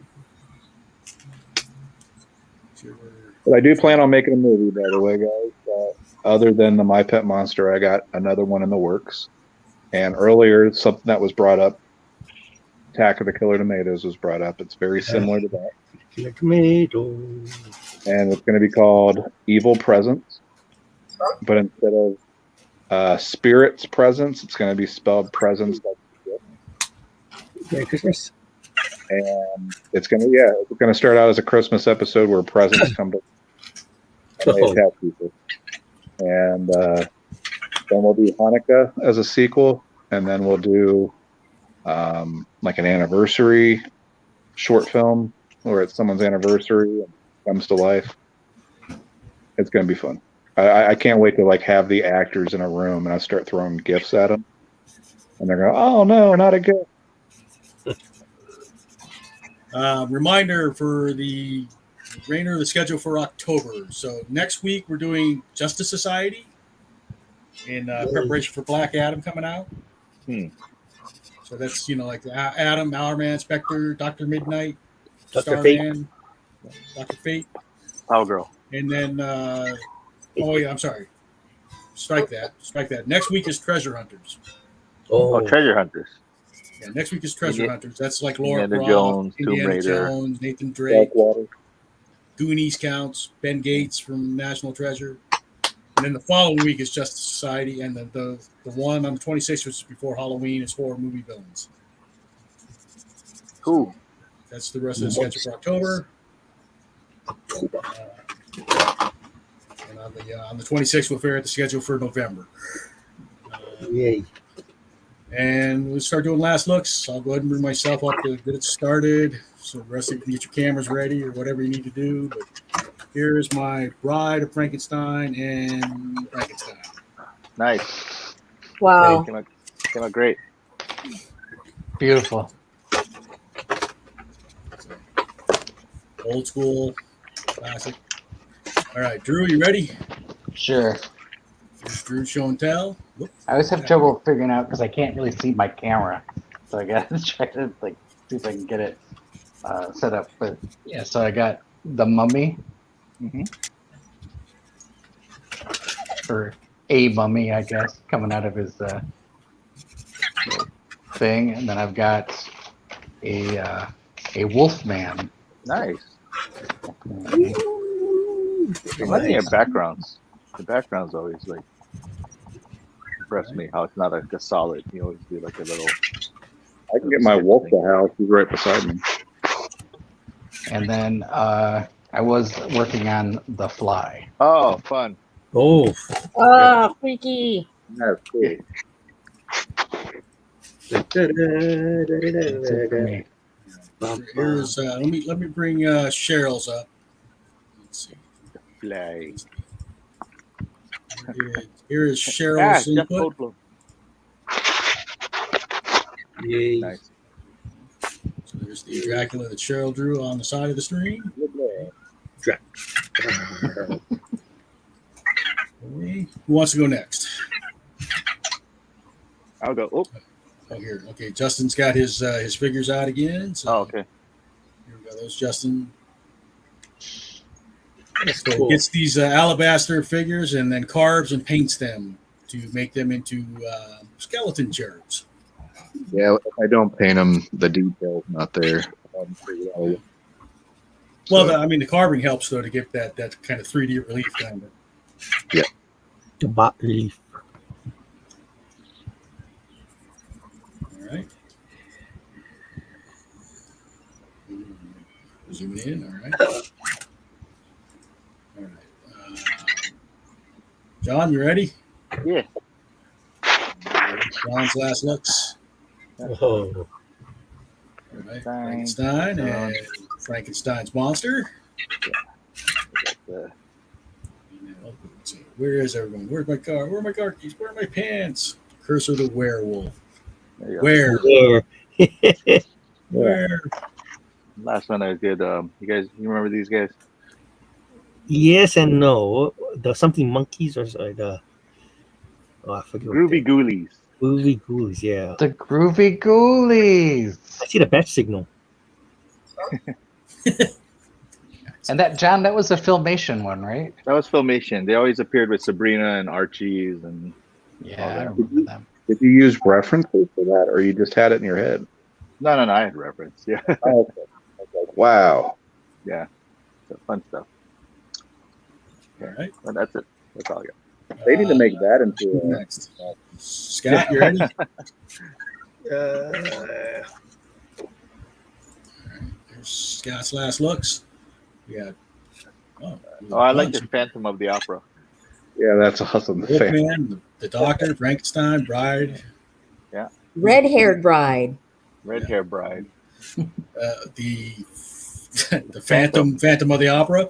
I do plan on making a movie, by the way, guys. Other than the My Pet Monster, I got another one in the works. And earlier, something that was brought up, Attack of the Killer Tomatoes was brought up. It's very similar to that. Killer tomato. And it's going to be called Evil Presence. But instead of Spirits Presence, it's going to be spelled Presence. Merry Christmas. And it's going to start out as a Christmas episode where presents come to and they attack people. And then we'll do Hanukkah as a sequel, and then we'll do like an anniversary short film where it's someone's anniversary and comes to life. It's going to be fun. I can't wait to like have the actors in a room and I start throwing gifts at them, and they're going, "Oh no, not a gift." Reminder for the remainder the schedule for October. So next week we're doing Justice Society in preparation for Black Adam coming out. So that's like Adam, Hourman, Spectre, Dr. Midnight, Dr. Fate. Starman, Dr. Fate, Power Girl. and then I'm sorry, strike that. Next week is Treasure Hunters. Oh, Treasure Hunters. Yeah, next week is Treasure Hunters. That's like Laura Indiana Croft, Jones, Tomb Indiana Raider. Jones, Nathan Drake, Blackwater. Goonies counts, Ben Gates from National Treasure. And then the following week is Justice Society, and the one on the 26th, which is before Halloween, is horror movie villains. Cool. That's the rest of the schedule for October. And on the 26th, we'll figure out the schedule for November. Yay. And we'll start doing last looks. I'll go ahead and bring myself up to get it started. So the rest of you can get your cameras ready or whatever you need to do. But here's my Bride of Frankenstein and Frankenstein. Nice. Wow. Came out great. Beautiful. Old school, classic. All right, Drew, you ready? Sure. Here's Drew show and tell. Whoop. I always have trouble figuring out because I can't really see my camera, so I gotta try to see if I can get it set up. But yeah, so I got the Mummy, or a mummy, I guess, coming out of his thing, and then I've got a Wolfman. Nice. I like your backgrounds. The backgrounds always impress me. How it's not a solid. You always do like a little. I can get my wolf to house. He's right beside me. And then I was working on The Fly. Oh, fun. Oh. Ah, freaky. That's cool. That's it for me. Here's let me bring Cheryl's up. Let's see. Play. Here is Cheryl's Jeff input. Goldblum. Yay. Nice. So there's the Dracula that Cheryl drew on the side of the screen. Okay. Who wants to go next? I'll go. Oh, here. Okay, Justin's got his figures out again. So Okay. Here we go. There's Justin. That's So cool. he gets these alabaster figures and then carves and paints them to make them into skeleton cherubs. Yeah, if I don't paint them, the detail's not there. Well, the carving helps though to get that kind of 3D relief kind of. Yeah. The bot relief. All right. Zoom in. All right. All right. John, you ready? Yeah. John's last looks. Oh. All right. Frankenstein and Frankenstein's monster. Where is everyone? Where's my car? Where are my car keys? Where are my pants? Curse of the Werewolf. There you go. Where? Yeah. Where? Last one I did. You remember these guys? Yes and no. The something monkeys or the I forget. Groovy Ghoulies. Groovy Ghouls, yeah. The Groovy Ghoulies. I see the bat signal. And that, John, that was a Filmation one, right? That was Filmation. They always appeared with Sabrina and Archie's and Yeah, all I that. remember them. Did you use references for that, or you just had it in your head? No, I had reference. Yeah. Oh, okay. Wow. Yeah. So fun stuff. All right. Well, that's it. That's all I got. They need to make that into a, Next. Scott, you ready? Uh, There's Scott's last looks. Yeah. Oh, I like the Phantom of the Opera. yeah, that's awesome. Wolfman, the Doctor, Frankenstein, Bride, Red-haired bride. Red Hair Bride. the Phantom of the Opera,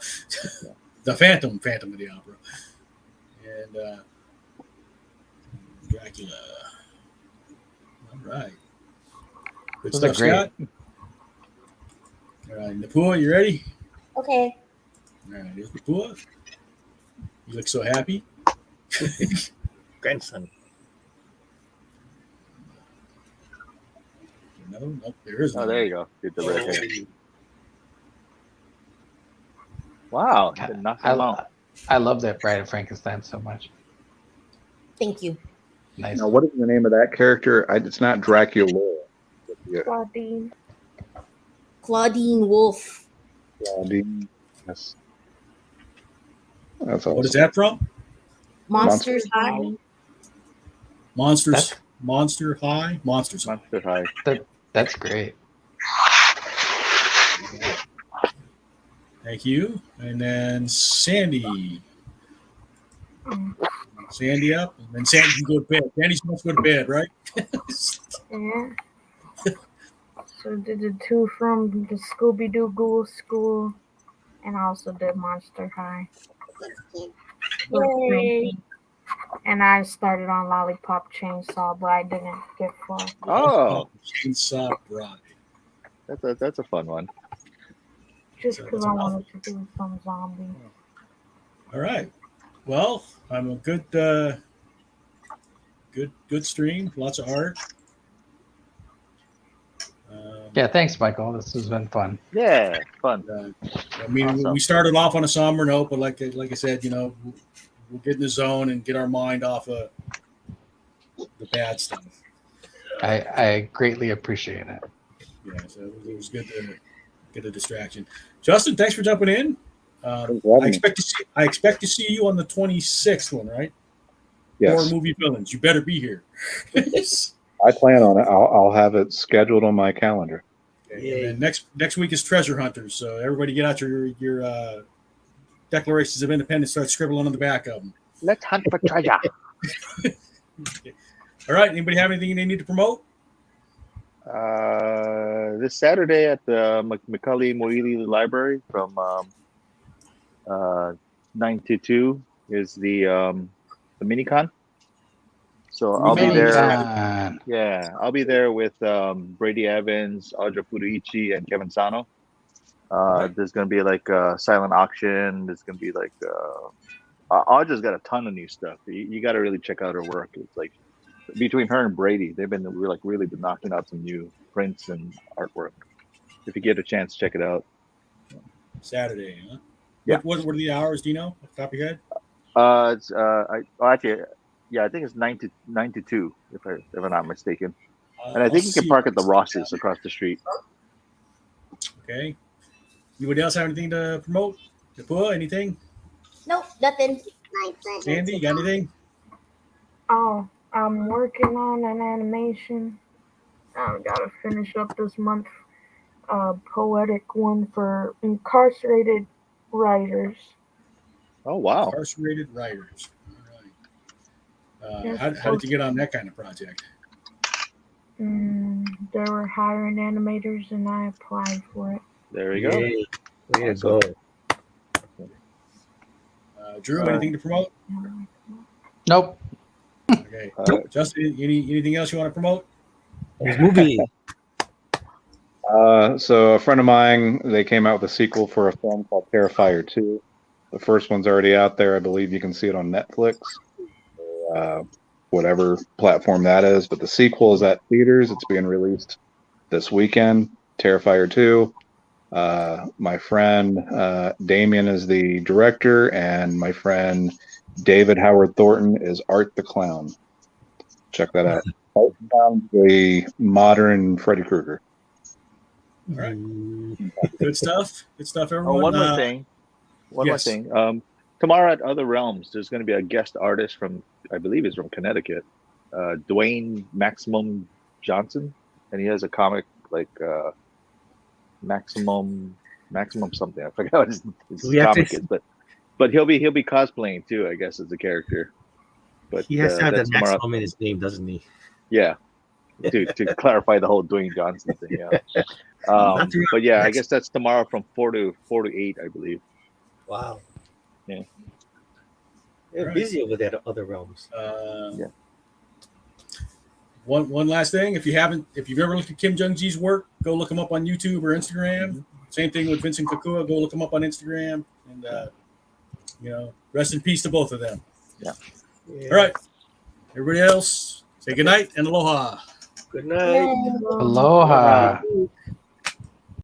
the Phantom of the Opera, and Dracula. All right. Good Those are stuff, great. Scott. All right, Napua, you ready? Okay. All right, here's Napua. You look so happy. grandson. No, there is. Oh, there you go. Get the red hair. Wow. I love that Bride of Frankenstein so much. Thank you. Nice. Now, what is the name of that character? It's not Dracula. Yeah, Claudine. Claudine Wolf. Claudine. Yes. That's awesome. What is that from? Monsters High. Monsters. Monster High. Monsters High. Monster High. That's great. Thank you. And then Sandy. Sandy up. And then Sandy can go to bed. Sandy's supposed to go to bed, right? Yeah. So did the two from the Scooby-Doo Ghoul School, and I also did Monster High. Yay. And I started on Lollipop Chainsaw, but I didn't get far. Oh, Chainsaw Bride. that's a fun one. Just So because that's I a wanted to do some zombie. All right. Well, I'm a good stream. Lots of art. Yeah, thanks, Michael. This has been fun. Yeah, fun. I mean, Awesome. we started off on a somber note, but like I said, we'll get in the zone and get our mind off of the bad stuff. I greatly appreciate it. Yeah, so it was good to get a distraction. Justin, thanks for jumping in. I expect to see you on the 26th one, right? Yes. Horror movie villains. You better be here. I plan on it. I'll have it scheduled on my calendar. Okay, and then next week is Treasure Hunters. So everybody get out your declarations of independence. Start scribbling on the back of them. Let's hunt for treasure. Okay. All right. Anybody have anything they need to promote? This Saturday at the Macaulay Moili Library from 9 to 2 is the mini-con. So I'll be there. Yeah, I'll be there with Brady Evans, Audra Puduichi, and Kevin Sano. There's gonna be like a silent auction. There's gonna be like Audra's got a ton of new stuff. You got to really check out her work. It's like between her and Brady, they've been really been knocking out some new prints and artwork. If you get a chance, check it out. Saturday, huh? Yeah. What are the hours? Do you know off the top of your head? It's actually, yeah, I think it's 9 to 2, if I'm not mistaken. And I think you can park at the Ross's across the street. Okay. Anybody else have anything to promote? Kapua, anything? Nope, nothing. Sandy, you got anything? Oh, I'm working on an animation. I've got to finish up this month. Poetic one for incarcerated writers. Oh, wow. Incarcerated writers. All right. Yes, How did you get on that kind of project? They were hiring animators, and I applied for it. There we go. Yay. There you go. Drew, anything to promote? Nope. Okay. Justin, anything else you want to promote? His movie. So a friend of mine, they came out with a sequel for a film called Terrifier 2. The first one's already out there. I believe you can see it on Netflix, whatever platform that is. But the sequel is at theaters. It's being released this weekend. Terrifier 2. My friend Damien is the director, and my friend David Howard Thornton is Art the Clown. Check that out. Art the Clown, the modern Freddy Krueger. All right. Good stuff. Good stuff, everyone. Oh, one more thing. One yes. more thing. Tomorrow at Other Realms, there's going to be a guest artist from, I believe he's from Connecticut, Dwayne Maximum Johnson, and he has a comic like Maximum something. I forgot what his comic is, but he'll be cosplaying too, I guess, as a character. But He has to have that that's tomorrow. maximum in his name, doesn't he? Yeah, to clarify the whole Dwayne Johnson thing. Yeah. But yeah, I guess that's tomorrow from 4 to 8, I believe. Wow. Yeah. They're Right. busy over there at Other Realms. Yeah. One last thing. If you've ever looked at Kim Jung-ji's work, go look him up on YouTube or Instagram. Same thing with Vincent Kapua. Go look him up on Instagram. And rest in peace to both of them. Yeah. All right. Everybody else, say good night and aloha. Good night. Aloha.